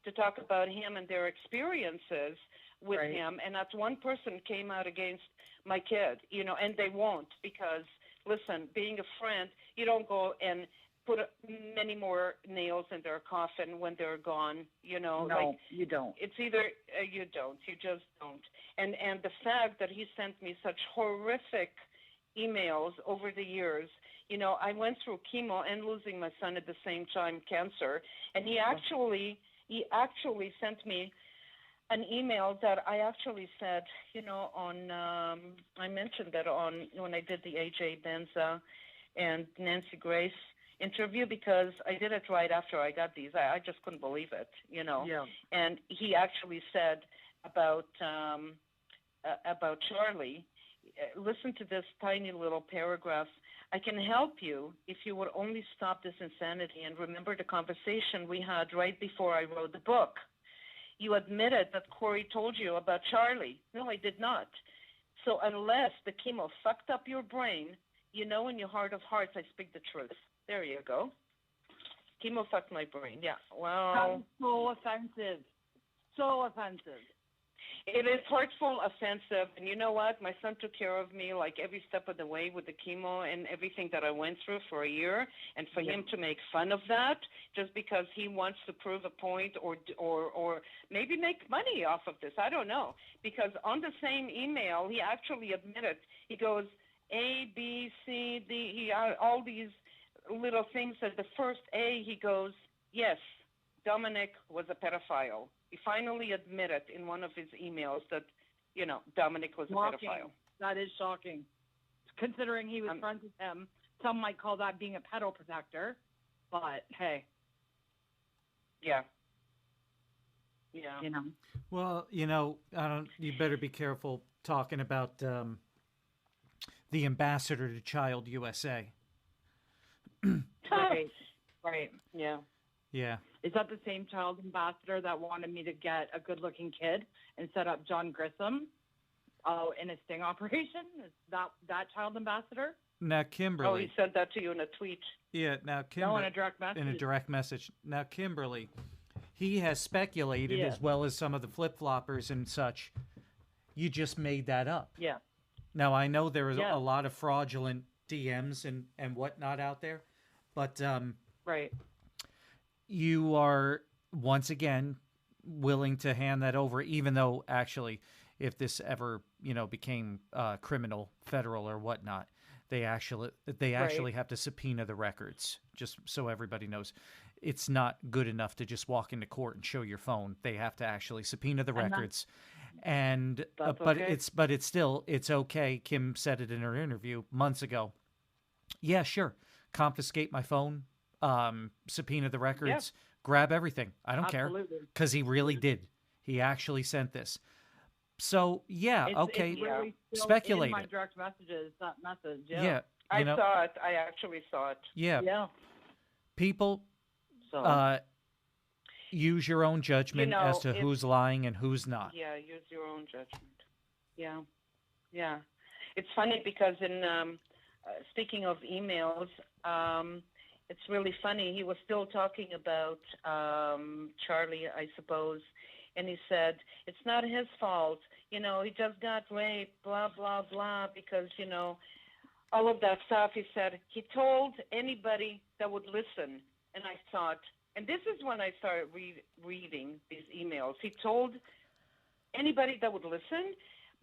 to talk about him and their experiences with him, and not one person came out against my kid, you know, and they won't, because listen, being a friend, you don't go and put many more nails in their coffin when they're gone, you know. No, like, you don't. It's either you just don't. And the fact that he sent me such horrific emails over the years, you know, I went through chemo and losing my son at the same time, cancer, and he actually sent me an email that I actually said, you know, on, I mentioned that when I did the AJ Benza and Nancy Grace interview, because I did it right after I got these. I just couldn't believe it, you know. Yeah. And he actually said about about Charlie, listen to this tiny little paragraph. I can help you if you would only stop this insanity and remember the conversation we had right before I wrote the book. You admitted that Corey told you about Charlie. No, I did not. So unless the chemo fucked up your brain, you know in your heart of hearts I speak the truth. There you go. Chemo fucked my brain. Yeah. Well. That is so offensive. So offensive. It is hurtful, offensive, and you know what? My son took care of me like every step of the way with the chemo and everything that I went through for a year. And for him to make fun of that just because he wants to prove a point or maybe make money off of this, I don't know. Because on the same email, he actually admitted. He goes A, B, C, D. He all these little things. At the first A, he goes, yes, Dominic was a pedophile. He finally admitted in one of his emails that, Dominic was a pedophile. That is shocking. Considering he was friends with him, some might call that being a pedo protector, but hey. Yeah. Yeah. Well, you better be careful talking about the ambassador to Child USA. Right. Yeah. Yeah. Is that the same child ambassador that wanted me to get a good-looking kid and set up John Grissom in a sting operation? Is that child ambassador? Now, Kimberly. Oh, he said that to you in a tweet. Yeah, now Kimberly. No, in a direct message. In a direct message. Now, Kimberly, he has speculated, as well as some of the flip-floppers and such. You just made that up. Yeah. Now, I know there is a lot of fraudulent DMs and whatnot out there, but right. You are, once again, willing to hand that over, even though, actually, if this ever, became criminal, federal, or whatnot, they actually have to subpoena the records, just so everybody knows. It's not good enough to just walk into court and show your phone. They have to actually subpoena the records. And but it's okay. Kim said it in her interview months ago. Yeah, sure. Confiscate my phone. Subpoena the records, grab everything. I don't care, because he really did. He actually sent this. So it's really speculate. In my direct messages, that message. Yeah, I saw it. I actually saw it. Yeah. People, use your own judgment as to who's lying and who's not. Yeah, use your own judgment. Yeah. It's funny because in speaking of emails. It's really funny. He was still talking about Charlie, I suppose, and he said, it's not his fault. He just got raped, blah, blah, blah, because, all of that stuff. He said, he told anybody that would listen. And I thought, and this is when I started reading these emails. He told anybody that would listen,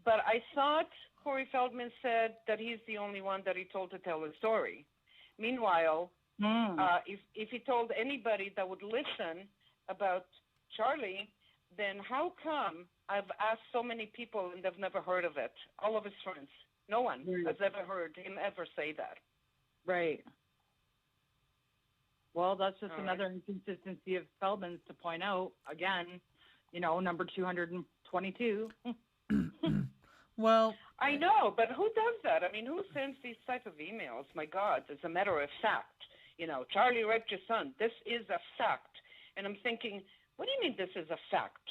but I thought Corey Feldman said that he's the only one that he told to tell his story. Meanwhile, if he told anybody that would listen about Charlie, then how come I've asked so many people and they've never heard of it? All of his friends. No one has ever heard him ever say that. Right. Well, that's just another inconsistency of Feldman's to point out. Again, number 222. Well, I know, but who does that? I mean, who sends these type of emails? My God, as a matter of fact. Charlie raped your son. This is a fact. And I'm thinking, what do you mean this is a fact?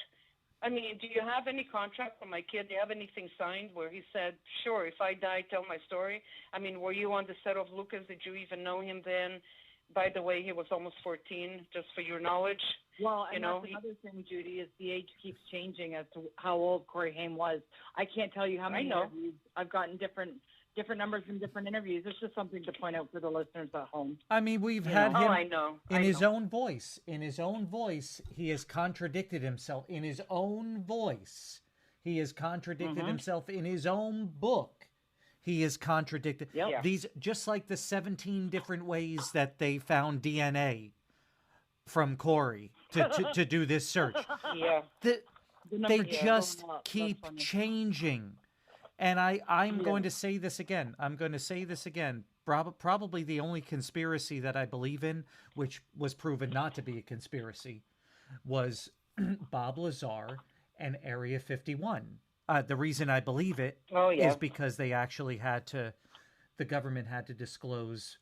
I mean, do you have any contract for my kid? Do you have anything signed where he said, sure, if I die, tell my story? I mean, were you on the set of Lucas? Did you even know him then? By the way, he was almost 14, just for your knowledge. Well, and that's another thing, Judy, is the age keeps changing as to how old Corey Haim was. I can't tell you how many interviews I've gotten different numbers in different interviews. It's just something to point out for the listeners at home. I mean, we've had him in his own voice. In his own voice, he has contradicted himself. In his own voice, he has contradicted himself. In his own book, he is contradicted. These, just like the 17 different ways that they found DNA from Corey to do this search. They just keep changing. And I'm going to say this again. I'm going to say this again. Probably the only conspiracy that I believe in, which was proven not to be a conspiracy, was Bob Lazar and Area 51. The reason I believe it Oh, yeah. is because they actually the government had to disclose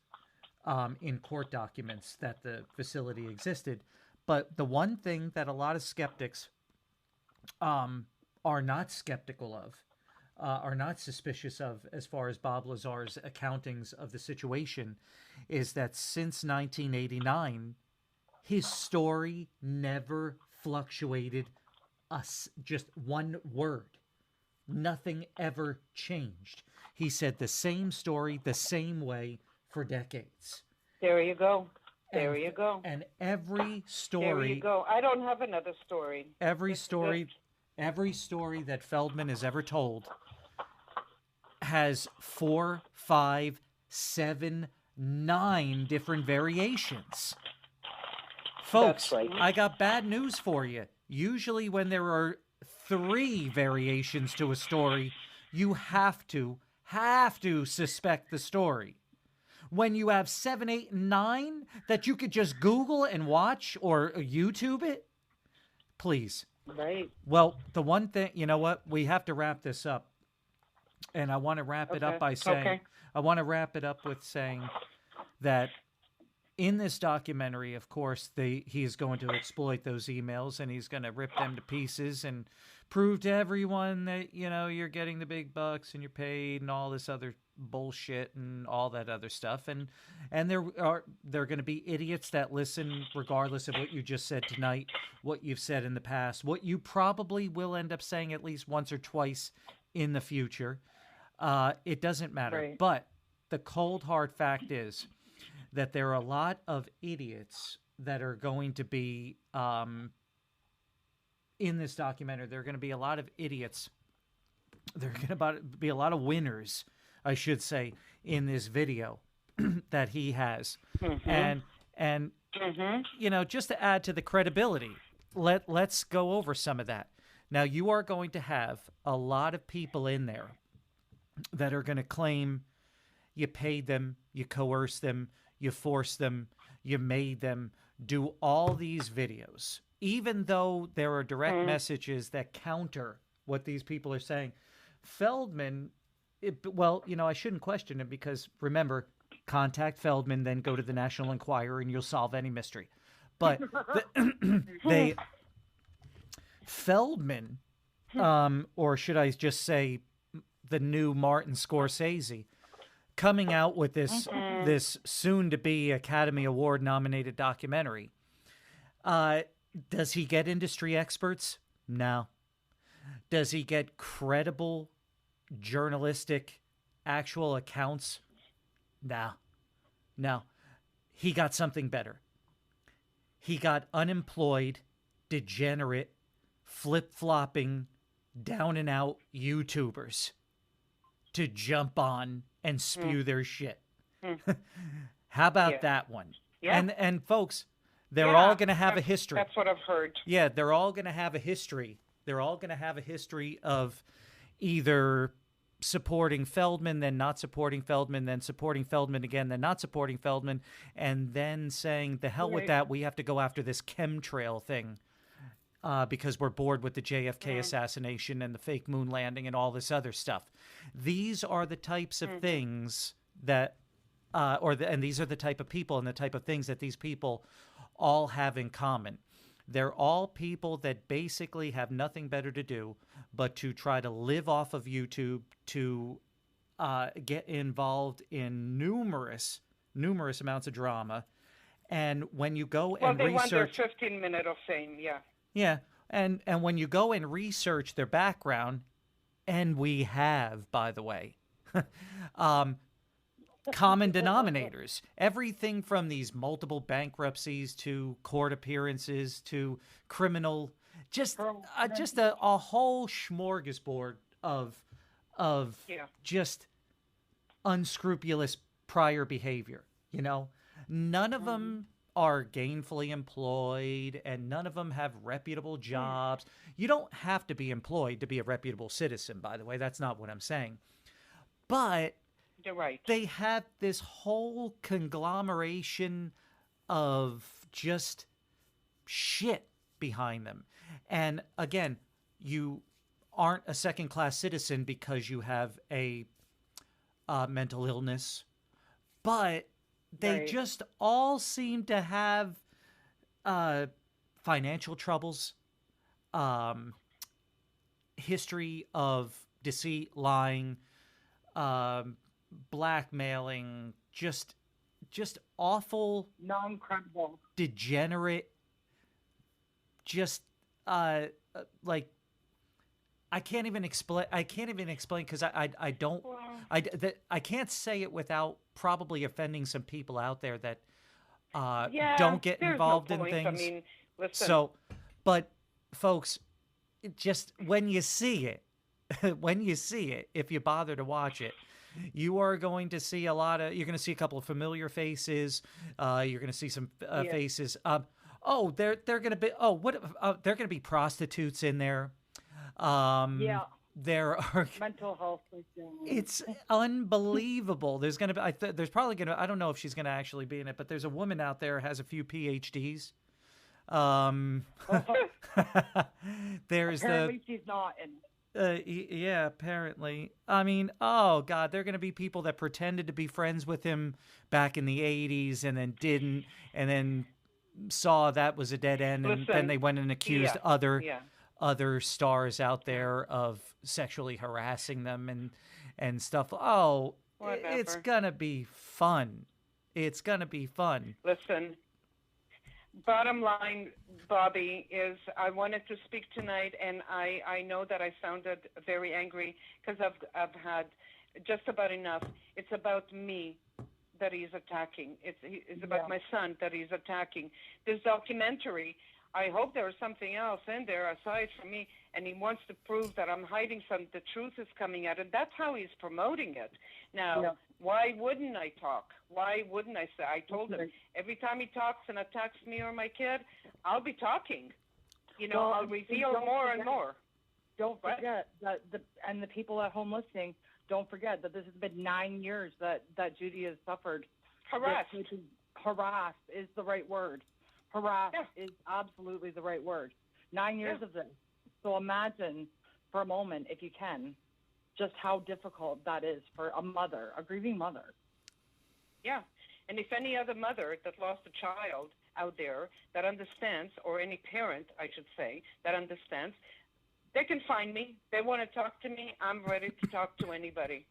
in court documents that the facility existed. But the one thing that a lot of skeptics are not skeptical of, are not suspicious of, as far as Bob Lazar's accountings of the situation, is that since 1989, his story never fluctuated just one word. Nothing ever changed. He said the same story the same way for decades. There you go. There you go. And every story. There you go. I don't have another story. Every story that Feldman has ever told has 4, 5, 7, 9 different variations. Folks, That's right. I got bad news for you. Usually when there are 3 variations to a story, you have to suspect the story. When you have 7, 8, and 9 that you could just Google and watch or YouTube it, please. Right. Well, the one thing, you know what? We have to wrap this up. And I want to wrap it up by saying, I want to wrap it up with saying that in this documentary, of course, he is going to exploit those emails and he's going to rip them to pieces and prove to everyone that, you know, you're getting the big bucks and you're paid and all this other bullshit and all that other stuff. And there are going to be idiots that listen regardless of what you just said tonight, what you've said in the past, what you probably will end up saying at least once or twice in the future. It doesn't matter. Right. But the cold hard fact is that there are a lot of idiots that are going to be in this documentary. There are going to be a lot of idiots. There are going to be a lot of winners, I should say, in this video that he has. Mm-hmm. And mm-hmm. you know, just to add to the credibility, let's go over some of that. Now, you are going to have a lot of people in there that are going to claim you paid them, you coerced them, you forced them, you made them do all these videos, even though there are direct messages that counter what these people are saying. Feldman, well, you know, I shouldn't question him because, remember, contact Feldman, then go to the National Enquirer and you'll solve any mystery. But Feldman, or should I just say the new Martin Scorsese, coming out with this soon-to-be Academy Award-nominated documentary. Does he get industry experts? No. Does he get credible, journalistic, actual accounts? No. He got something better. He got unemployed, degenerate, flip-flopping, down-and-out YouTubers to jump on and spew their shit. How about that one? Yeah. And folks, they're all going to have a history. That's what I've heard. Yeah, they're all going to have a history. They're all going to have a history of either supporting Feldman, then not supporting Feldman, then supporting Feldman again, then not supporting Feldman, and then saying, the hell with that, we have to go after this chemtrail thing. Because we're bored with the JFK assassination and the fake moon landing and all this other stuff. These are the types of things that, and these are the type of people and the type of things that these people all have in common. They're all people that basically have nothing better to do but to try to live off of YouTube, to get involved in numerous amounts of drama. And when you go and they research, want their 15-minute of fame, yeah. Yeah, and when you go and research their background, and we have, by the way, common denominators, everything from these multiple bankruptcies to court appearances to criminal, just a whole smorgasbord of just unscrupulous prior behavior. You know, none of them are gainfully employed, and none of them have reputable jobs. You don't have to be employed to be a reputable citizen, by the way. That's not what I'm saying. But you're right. They have this whole conglomeration of just shit behind them. And again, you aren't a second-class citizen because you have a mental illness, but they Right. just all seem to have financial troubles, um, history of deceit, lying, um, blackmailing, just awful, Non-credible. degenerate, just like I can't even explain. I can't even explain because I don't. Well, I can't say it without probably offending some people out there that yeah, don't get there's no involved in point. I things. mean, listen. So, but folks, just when you see it, when you see it, if you bother to watch it, you are going to see a lot of. You're going to see a couple of familiar faces. You're going to see some Yeah. faces. Oh, they're going to be. Oh, what? They're going to be prostitutes in there. Yeah. There are. Mental health breakdown. It's unbelievable. There's going to be. There's probably going to. I don't know if she's going to actually be in it, but there's a woman out there who has a few PhDs. There's Apparently she's not in it. yeah, apparently. I mean, oh God, they're going to be people that pretended to be friends with him back in the 80s and then didn't, and then saw that was a dead end, and then Listen, they went and accused yeah, yeah. other stars out there of sexually harassing them and stuff. Oh, it's Whatever. going to be fun. It's going to be fun. Listen, bottom line, Bobby, is I wanted to speak tonight, and I know that I sounded very angry because I've had just about enough. It's about me that he's attacking. It's about my son that he's attacking. This documentary, I hope there was something else in there aside from me, and he wants to prove that I'm hiding some. The truth is coming out, and that's how he's promoting it. Now, why wouldn't I talk? Why wouldn't I say? I told him every time he talks and attacks me or my kid, I'll be talking. You know, Well, I'll reveal don't more forget- and more. Don't What? forget that the people at home listening, don't forget that this has been 9 years that Judy has suffered. Harassed. Harassed is the right word. Harassed Yeah. is absolutely the right word. 9 years of this. So imagine for a moment, if you can, just how difficult that is for a mother, a grieving mother. Yeah. And if any other mother that lost a child out there that understands, or any parent, I should say, that understands, they can find me. They want to talk to me. I'm ready to talk to anybody,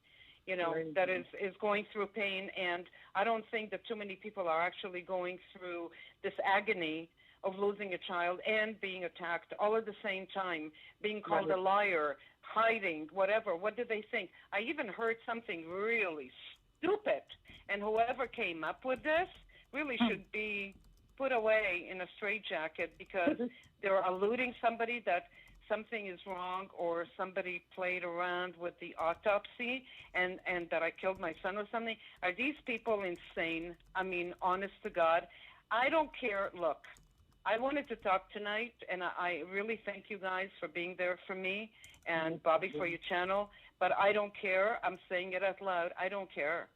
you know, that is going through pain. And I don't think that too many people are actually going through this agony of losing a child and being attacked all at the same time, being called a liar, hiding, whatever. What do they think? I even heard something really stupid. And whoever came up with this really should be put away in a straitjacket because they're alluding somebody that something is wrong or somebody played around with the autopsy and that I killed my son or something. Are these people insane? I mean, honest to God, I don't care. Look, I wanted to talk tonight, and I really thank you guys for being there for me and Bobby for your channel, but I don't care. I'm saying it out loud. I don't care.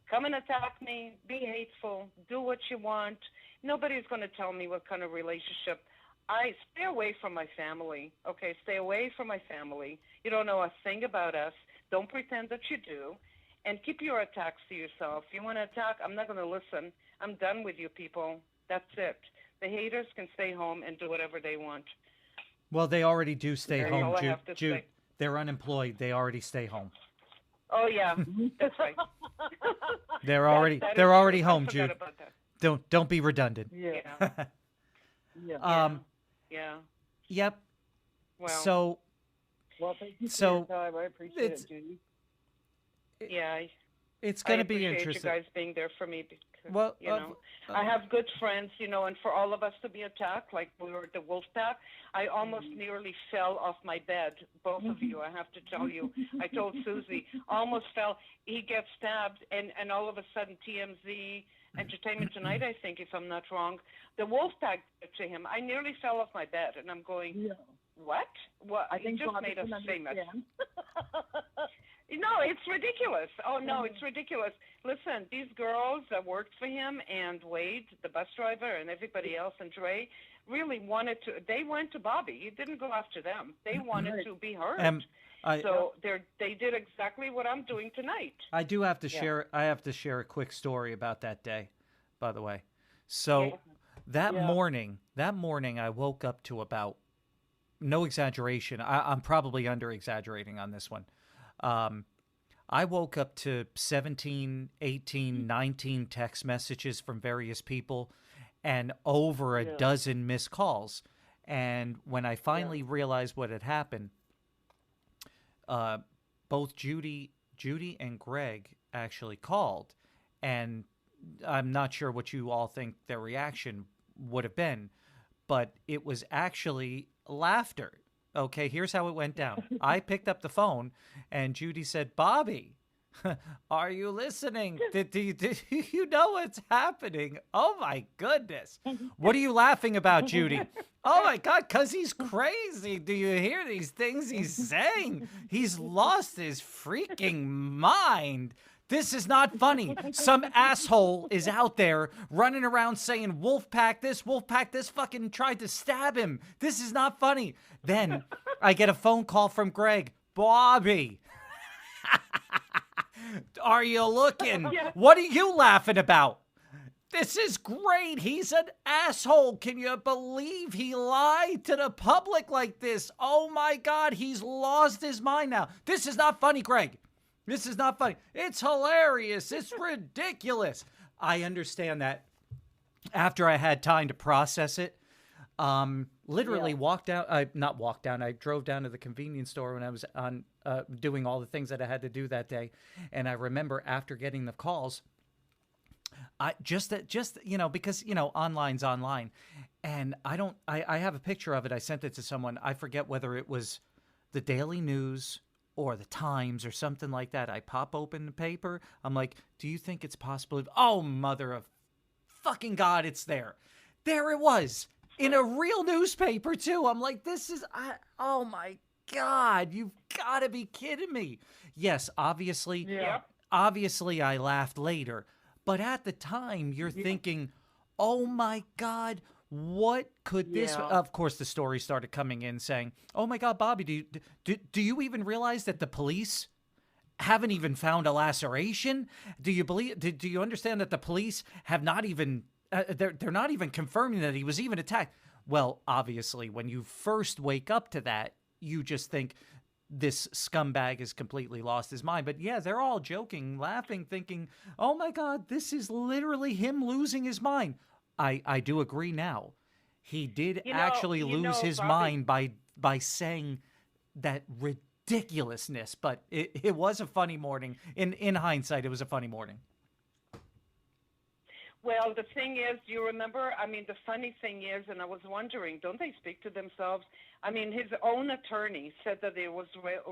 Come and attack me, be hateful, do what you want. Nobody's going to tell me what kind of relationship. I stay away from my family, okay? Stay away from my family. You don't know a thing about us. Don't pretend that you do. And keep your attacks to yourself. You want to attack, I'm not going to listen. I'm done with you people. That's it. The haters can stay home and do whatever they want. Well, they already do stay That's home, all I have to Jude. say. They're unemployed. They already stay home. Oh, yeah, that's right. They're already That is they're already true. I home, forgot Jude. about that. Don't be redundant. Yeah. Yeah. Yep. Well, So Well, thank you for So, your time. I appreciate it's- it, Judy. yeah. it's I going to be appreciate interesting. you guys being there for me because, Well, you know, I have good friends, you know, and for all of us to be attacked, like we were the wolf pack, I almost nearly fell off my bed, both of you, I have to tell you. I told Susie, almost fell. He gets stabbed, and all of a sudden TMZ, Entertainment Tonight, I think, if I'm not wrong, the wolf pack did to him. I nearly fell off my bed, and I'm going, what? What? I He think just Bobby made us can famous. understand. No, it's ridiculous. Oh no, it's ridiculous. Listen, these girls that worked for him and Wade, the bus driver, and everybody else, and Dre, really wanted to. They went to Bobby. He didn't go after them. They wanted to be heard. So they did exactly what I'm doing tonight. I do have to share. I have to share a quick story about that day, by the way. So that morning, I woke up to about, no exaggeration, I'm probably under exaggerating on this one. I woke up to 17, 18, 19 text messages from various people and over a dozen missed calls. And when I finally realized what had happened, both Judy and Greg actually called. And I'm not sure what you all think their reaction would have been, but it was actually laughter. Okay, here's how it went down. I picked up the phone, and Judy said, "Bobby, are you listening? Do you know what's happening? Oh, my goodness. What are you laughing about, Judy? Oh, my God, because he's crazy. Do you hear these things he's saying? He's lost his freaking mind. This is not funny. Some asshole is out there running around saying, Wolfpack this, fucking tried to stab him. This is not funny." Then I get a phone call from Greg. "Bobby, are you looking? What are you laughing about? This is great. He's an asshole. Can you believe he lied to the public like this? Oh, my God, he's lost his mind now. This is not funny, Greg. This is not funny. It's hilarious. It's ridiculous." I understand that. After I had time to process it, literally not walked down. I drove down to the convenience store when I was on doing all the things that I had to do that day. And I remember after getting the calls, because online's online, and I have a picture of it. I sent it to someone. I forget whether it was the Daily News or the Times or something like that. I pop open the paper. I'm like, "Do you think it's possible?" Oh, mother of fucking God, it's there. There it was. In a real newspaper, too. I'm like, oh my God, you've got to be kidding me. Yes, obviously I laughed later. But at the time, you're thinking, oh my God, what could this... Of course, the story started coming in saying, "Oh my God, Bobby, do you even realize that the police haven't even found a laceration? Do you understand that the police have not even... they're not even confirming that he was even attacked?" Well, obviously, when you first wake up to that, you just think this scumbag has completely lost his mind. But yeah, they're all joking, laughing, thinking, "Oh my God, this is literally him losing his mind." I do agree now. He did actually lose his mind by saying that ridiculousness. But it was a funny morning. In hindsight, it was a funny morning. Well, the thing is, you remember, the funny thing is, and I was wondering, don't they speak to themselves? His own attorney said that there was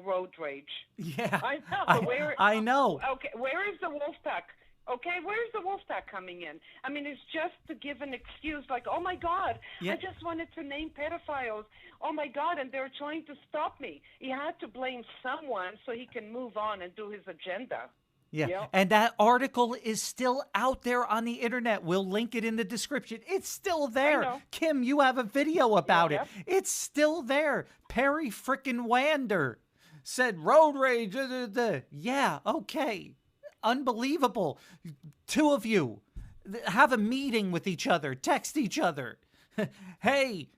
road rage. Yeah. I know. I know. Okay, where is the Wolfpack? Okay, where's the Wolfpack coming in? It's just to give an excuse like, "Oh, my God, I just wanted to name pedophiles. Oh, my God, and they're trying to stop me." He had to blame someone so he can move on and do his agenda. Yeah, and that article is still out there on the internet. We'll link it in the description. It's still there. Kim, you have a video about it. It's still there. Perry frickin' Wander said road rage. Yeah, okay. Unbelievable. Two of you have a meeting with each other. Text each other. "Hey,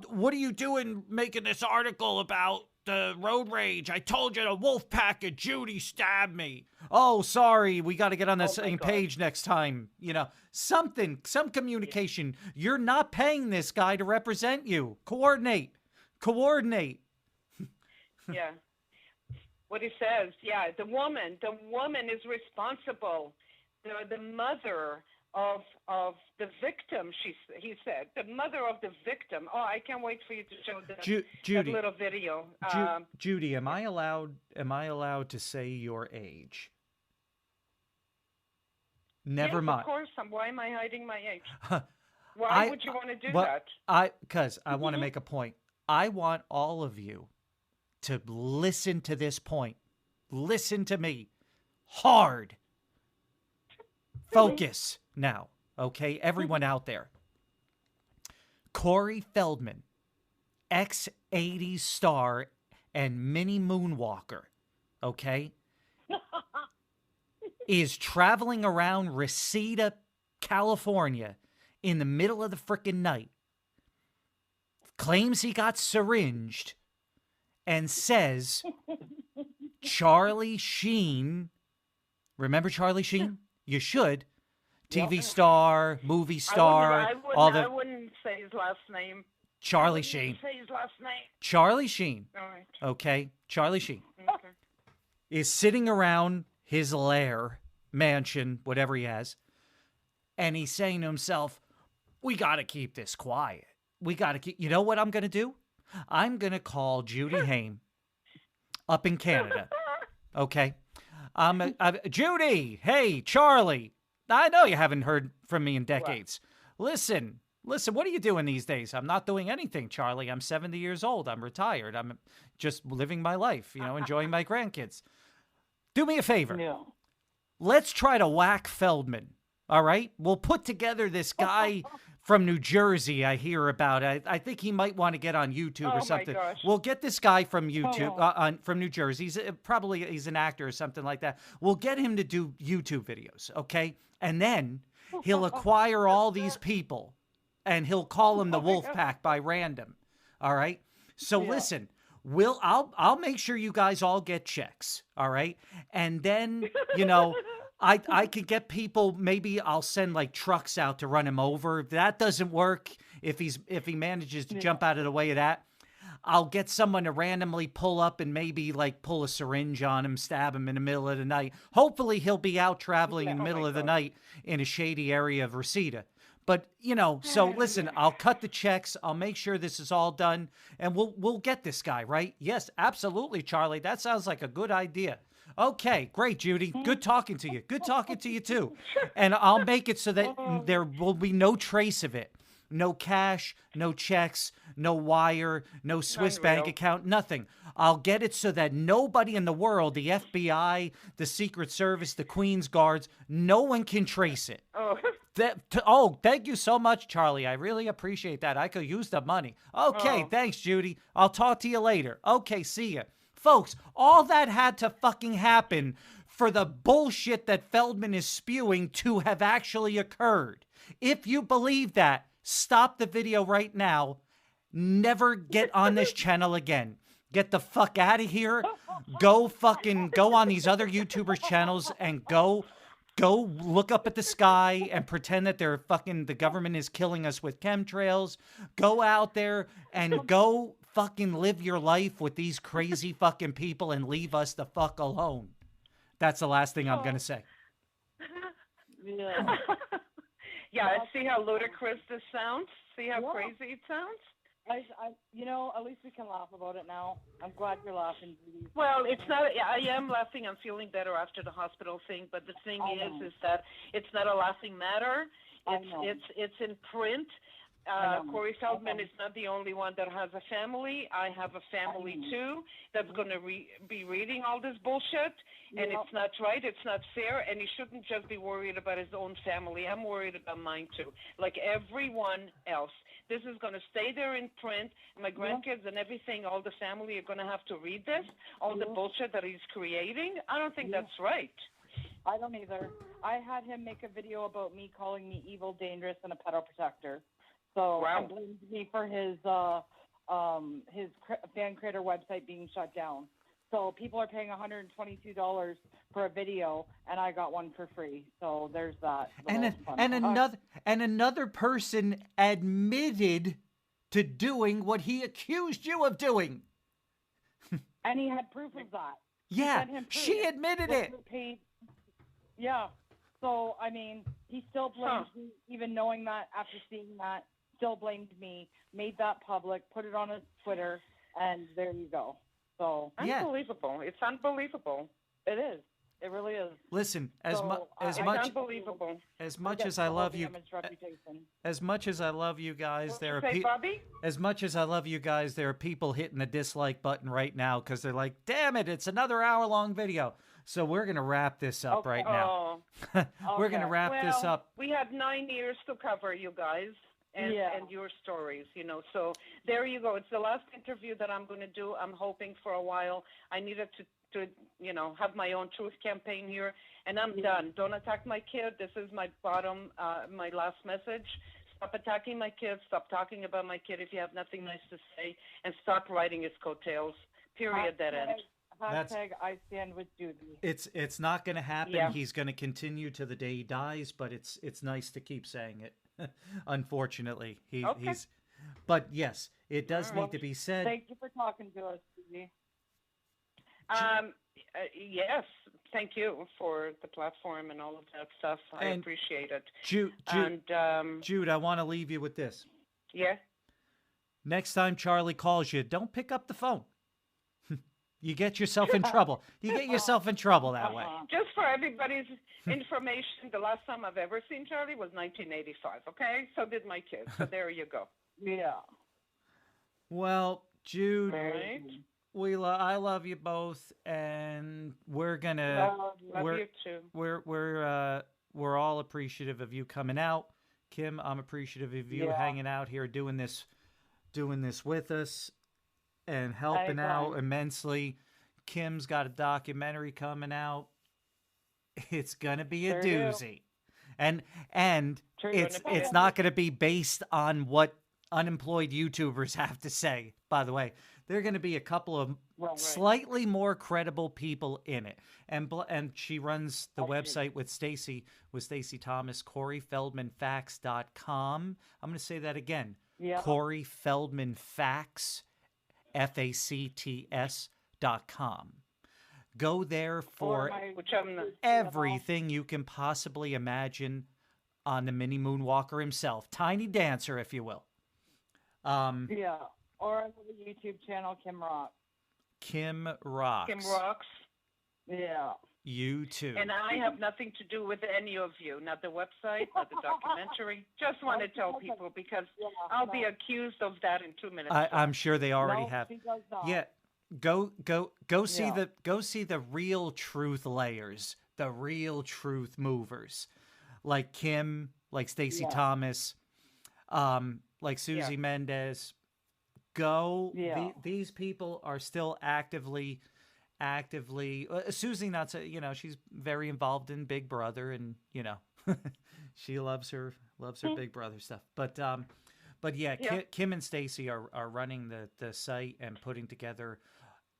what are you doing making this article about the road rage? I told you the Wolfpack and Judy stabbed me. Oh, sorry. We got to get on the same page next time." Some communication. You're not paying this guy to represent you. Coordinate. Yeah. What he says, the woman is responsible. The mother of the victim, he said. The mother of the victim. Oh, I can't wait for you to show that little video. Judy, am I allowed to say your age? Never mind. Of course. Why am I hiding my age? Why would you want to do that? Because I want to make a point. I want all of you to listen to this point. listen to me hard. Focus now, okay? Everyone out there. Corey Feldman, ex-80s star and mini moonwalker, okay, is traveling around Reseda, California in the middle of the frickin' night, claims he got syringed, and says Charlie Sheen, remember Charlie Sheen? You should. TV star, movie star, I wouldn't say his last name. Charlie Sheen. Say his last name. Charlie Sheen. All right. Okay, Charlie Sheen Okay. is sitting around his lair, mansion, whatever he has, and he's saying to himself, we got to keep this quiet. We got to keep, you know what I'm going to do? I'm going to call Judy Haim up in Canada. Okay. Judy, hey, Charlie, I know you haven't heard from me in decades. Listen, what are you doing these days? I'm not doing anything, Charlie. I'm 70 years old. I'm retired. I'm just living my life, enjoying my grandkids. Do me a favor. No. Let's try to whack Feldman. All right? We'll put together this guy from New Jersey I hear about. I think he might want to get on YouTube or something. My gosh. We'll get this guy from YouTube, from New Jersey. He's an actor or something like that. We'll get him to do YouTube videos, okay? And then he'll acquire all these people, and he'll call them the Wolf Pack by random. All right? So listen, I'll make sure you guys all get checks, all right? And then, I could get people, maybe I'll send like trucks out to run him over. If that doesn't work, if he manages to jump out of the way of that, I'll get someone to randomly pull up and maybe like pull a syringe on him, stab him in the middle of the night. Hopefully he'll be out traveling in the middle of the night in a shady area of Reseda. But, so listen, I'll cut the checks. I'll make sure this is all done, and we'll get this guy, right? Yes, absolutely, Charlie. That sounds like a good idea. Okay, great, Judy. Good talking to you. Good talking to you, too. And I'll make it so that there will be no trace of it. No cash, no checks, no wire, no Swiss bank account, nothing. I'll get it so that nobody in the world, the FBI, the Secret Service, the Queen's Guards, no one can trace it. Thank you so much, Charlie. I really appreciate that. I could use the money. Okay, thanks, Judy. I'll talk to you later. Okay, see ya. Folks, all that had to fucking happen for the bullshit that Feldman is spewing to have actually occurred. If you believe that, stop the video right now. Never get on this channel again. Get the fuck out of here. Go on these other YouTubers' channels and go look up at the sky and pretend that the government is killing us with chemtrails. Go out there and go fucking live your life with these crazy fucking people and leave us the fuck alone. That's the last thing I'm going to say. Yeah, see how ludicrous this sounds? See how crazy it sounds? At least we can laugh about it now. I'm glad you're laughing, Judy. Well, it's not. I am laughing. I'm feeling better after the hospital thing. But the thing is that it's not a laughing matter. It's in print. Corey Feldman is not the only one that has a family. I have a family too that's going to be reading all this bullshit, and it's not right. It's not fair, and he shouldn't just be worried about his own family. I'm worried about mine too, like everyone else. This is going to stay there in print. My grandkids and everything, all the family are going to have to read this, all the bullshit that he's creating. I don't think that's right. I don't either. I had him make a video about me calling me evil, dangerous, and a pedo protector. So he blamed me for his fan creator website being shut down. So people are paying $122 for a video, and I got one for free. So there's that. And another person admitted to doing what he accused you of doing. And he had proof of that. Yeah, she admitted it. Yeah. So, I mean, he still blamed me, even knowing that, after seeing that, still blamed me, made that public, put it on his Twitter, and there you go. So unbelievable. It's unbelievable. It is. It really is. Listen, as It's much unbelievable. as much as I love you, as much as I love you guys, there are Bobby? as much as I love you guys, there are people hitting the dislike button right now because they're like, "Damn it, it's another hour-long video." So we're gonna wrap this up right now. We're gonna wrap this up. We had 9 years to cover, you guys, and your stories, you know. So there you go. It's the last interview that I'm going to do. I'm hoping for a while. I needed to you know, have my own truth campaign here, and I'm done. Don't attack my kid. This is my my last message. Stop attacking my kid. Stop talking about my kid if you have nothing nice to say, and stop riding his coattails. Period. That end. Hashtag I stand with Judy. It's not going to happen. Yeah. He's going to continue to the day he dies, but it's nice to keep saying it. Unfortunately, he's. But yes, it does need to be said. Thank you for talking to us, Judy. Yes, thank you for the platform and all of that stuff. I appreciate it. Jude, I want to leave you with this. Yeah. Next time Charlie calls you, don't pick up the phone. You get yourself in trouble. You get yourself in trouble that way. Just for everybody's information, the last time I've ever seen Charlie was 1985, okay? So did my kids. So there you go. Yeah. Well, Jude, Right. I love you both, and we're gonna Love you too. we're all appreciative of you coming out. Kim, I'm appreciative of you hanging out here doing this with us and helping out immensely. Kim's got a documentary coming out. It's gonna be a doozy. And it's not gonna be based on what unemployed YouTubers have to say. By the way, there are going to be a couple of slightly more credible people in it. And she runs the website with Stacey Thomas, CoreyFeldmanFacts.com. I'm going to say that again. Yeah. Corey Feldman Facts, FACTS.com. Go there for everything you can possibly imagine on the mini moonwalker himself. Tiny dancer, if you will. Or on the YouTube channel, Kim Rocks. Kim Rocks. Kim Rocks. Yeah. You too. And I have nothing to do with any of you, not the website, not the documentary. Just want to tell people because I'll be accused of that in 2 minutes. I'm sure they already have. Yeah. Go see the real truth layers, the real truth movers, like Kim, like Stacey Thomas, like Susie Mendez. These people are still actively Susie, not so, she's very involved in Big Brother, and she loves her Big Brother stuff, but yeah, Kim and Stacey are running the site and putting together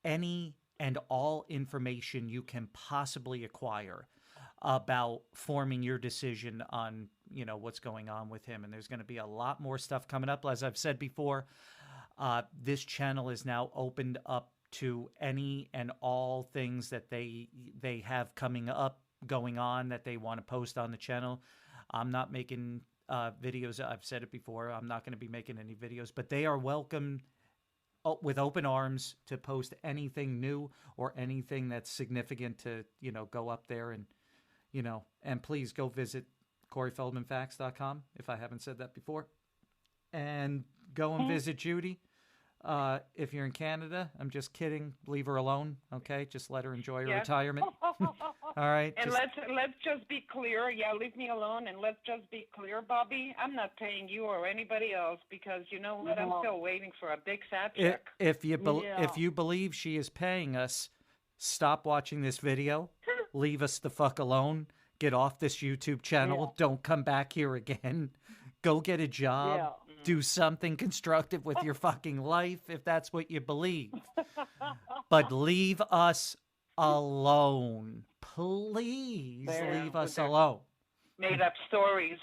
any and all information you can possibly acquire about forming your decision on what's going on with him. And there's going to be a lot more stuff coming up. As I've said before, this channel is now opened up to any and all things that they have going on that they want to post on the channel. I'm not making videos. I've said it before. I'm not going to be making any videos, but they are welcome with open arms to post anything new or anything that's significant to, go up there and, and please go visit CoreyFeldmanFacts.com if I haven't said that before. And go and visit Judy. If you're in Canada, I'm just kidding. Leave her alone, okay? Just let her enjoy her retirement. All right. And let's just be clear. Yeah, leave me alone. And let's just be clear, Bobby. I'm not paying you or anybody else because you know what? I'm still waiting for a big fat check. If you believe she is paying us, stop watching this video. Leave us the fuck alone. Get off this YouTube channel. Don't come back here again. Go get a job. Yeah. Do something constructive with your fucking life if that's what you believe. But leave us alone. Please leave us alone. Made up stories.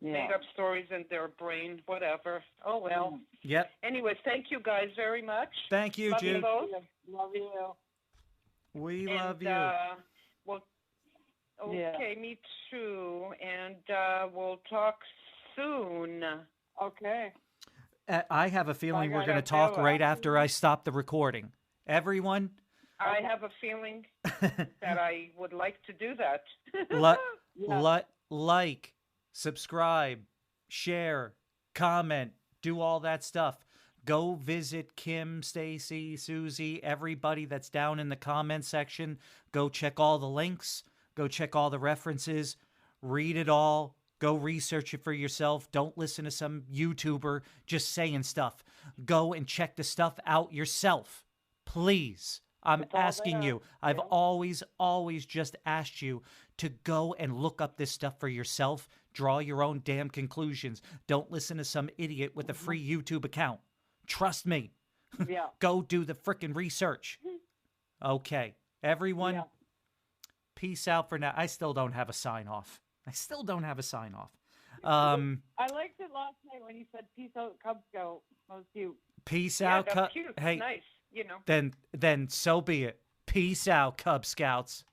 Made up stories in their brain, whatever. Oh, well. Yep. Anyways, thank you guys very much. Thank you, Jude. Love you. We love you. Well, okay, me too. And we'll talk soon. Okay. I have a feeling we're going to talk right after I stop the recording. Everyone, I have a feeling that I would like to do that. Yeah. Like, subscribe, share, comment, do all that stuff. Go visit Kim, Stacy, Susie, everybody that's down in the comment section. Go check all the links. Go check all the references. Read it all. Go research it for yourself. Don't listen to some YouTuber just saying stuff. Go and check the stuff out yourself. Please. I'm It's all asking there. you. I've Yeah. always just asked you to go and look up this stuff for yourself. Draw your own damn conclusions. Don't listen to some idiot with a free YouTube account. Trust me. Yeah. Go do the frickin' research. Okay. Everyone, Yeah. peace out for now. I still don't have a sign off. I liked it last night when you said "Peace out, Cub Scout." That was cute. Peace Yeah, out. that's cute. Hey, Nice, you know. then so be it. Peace out, Cub Scouts.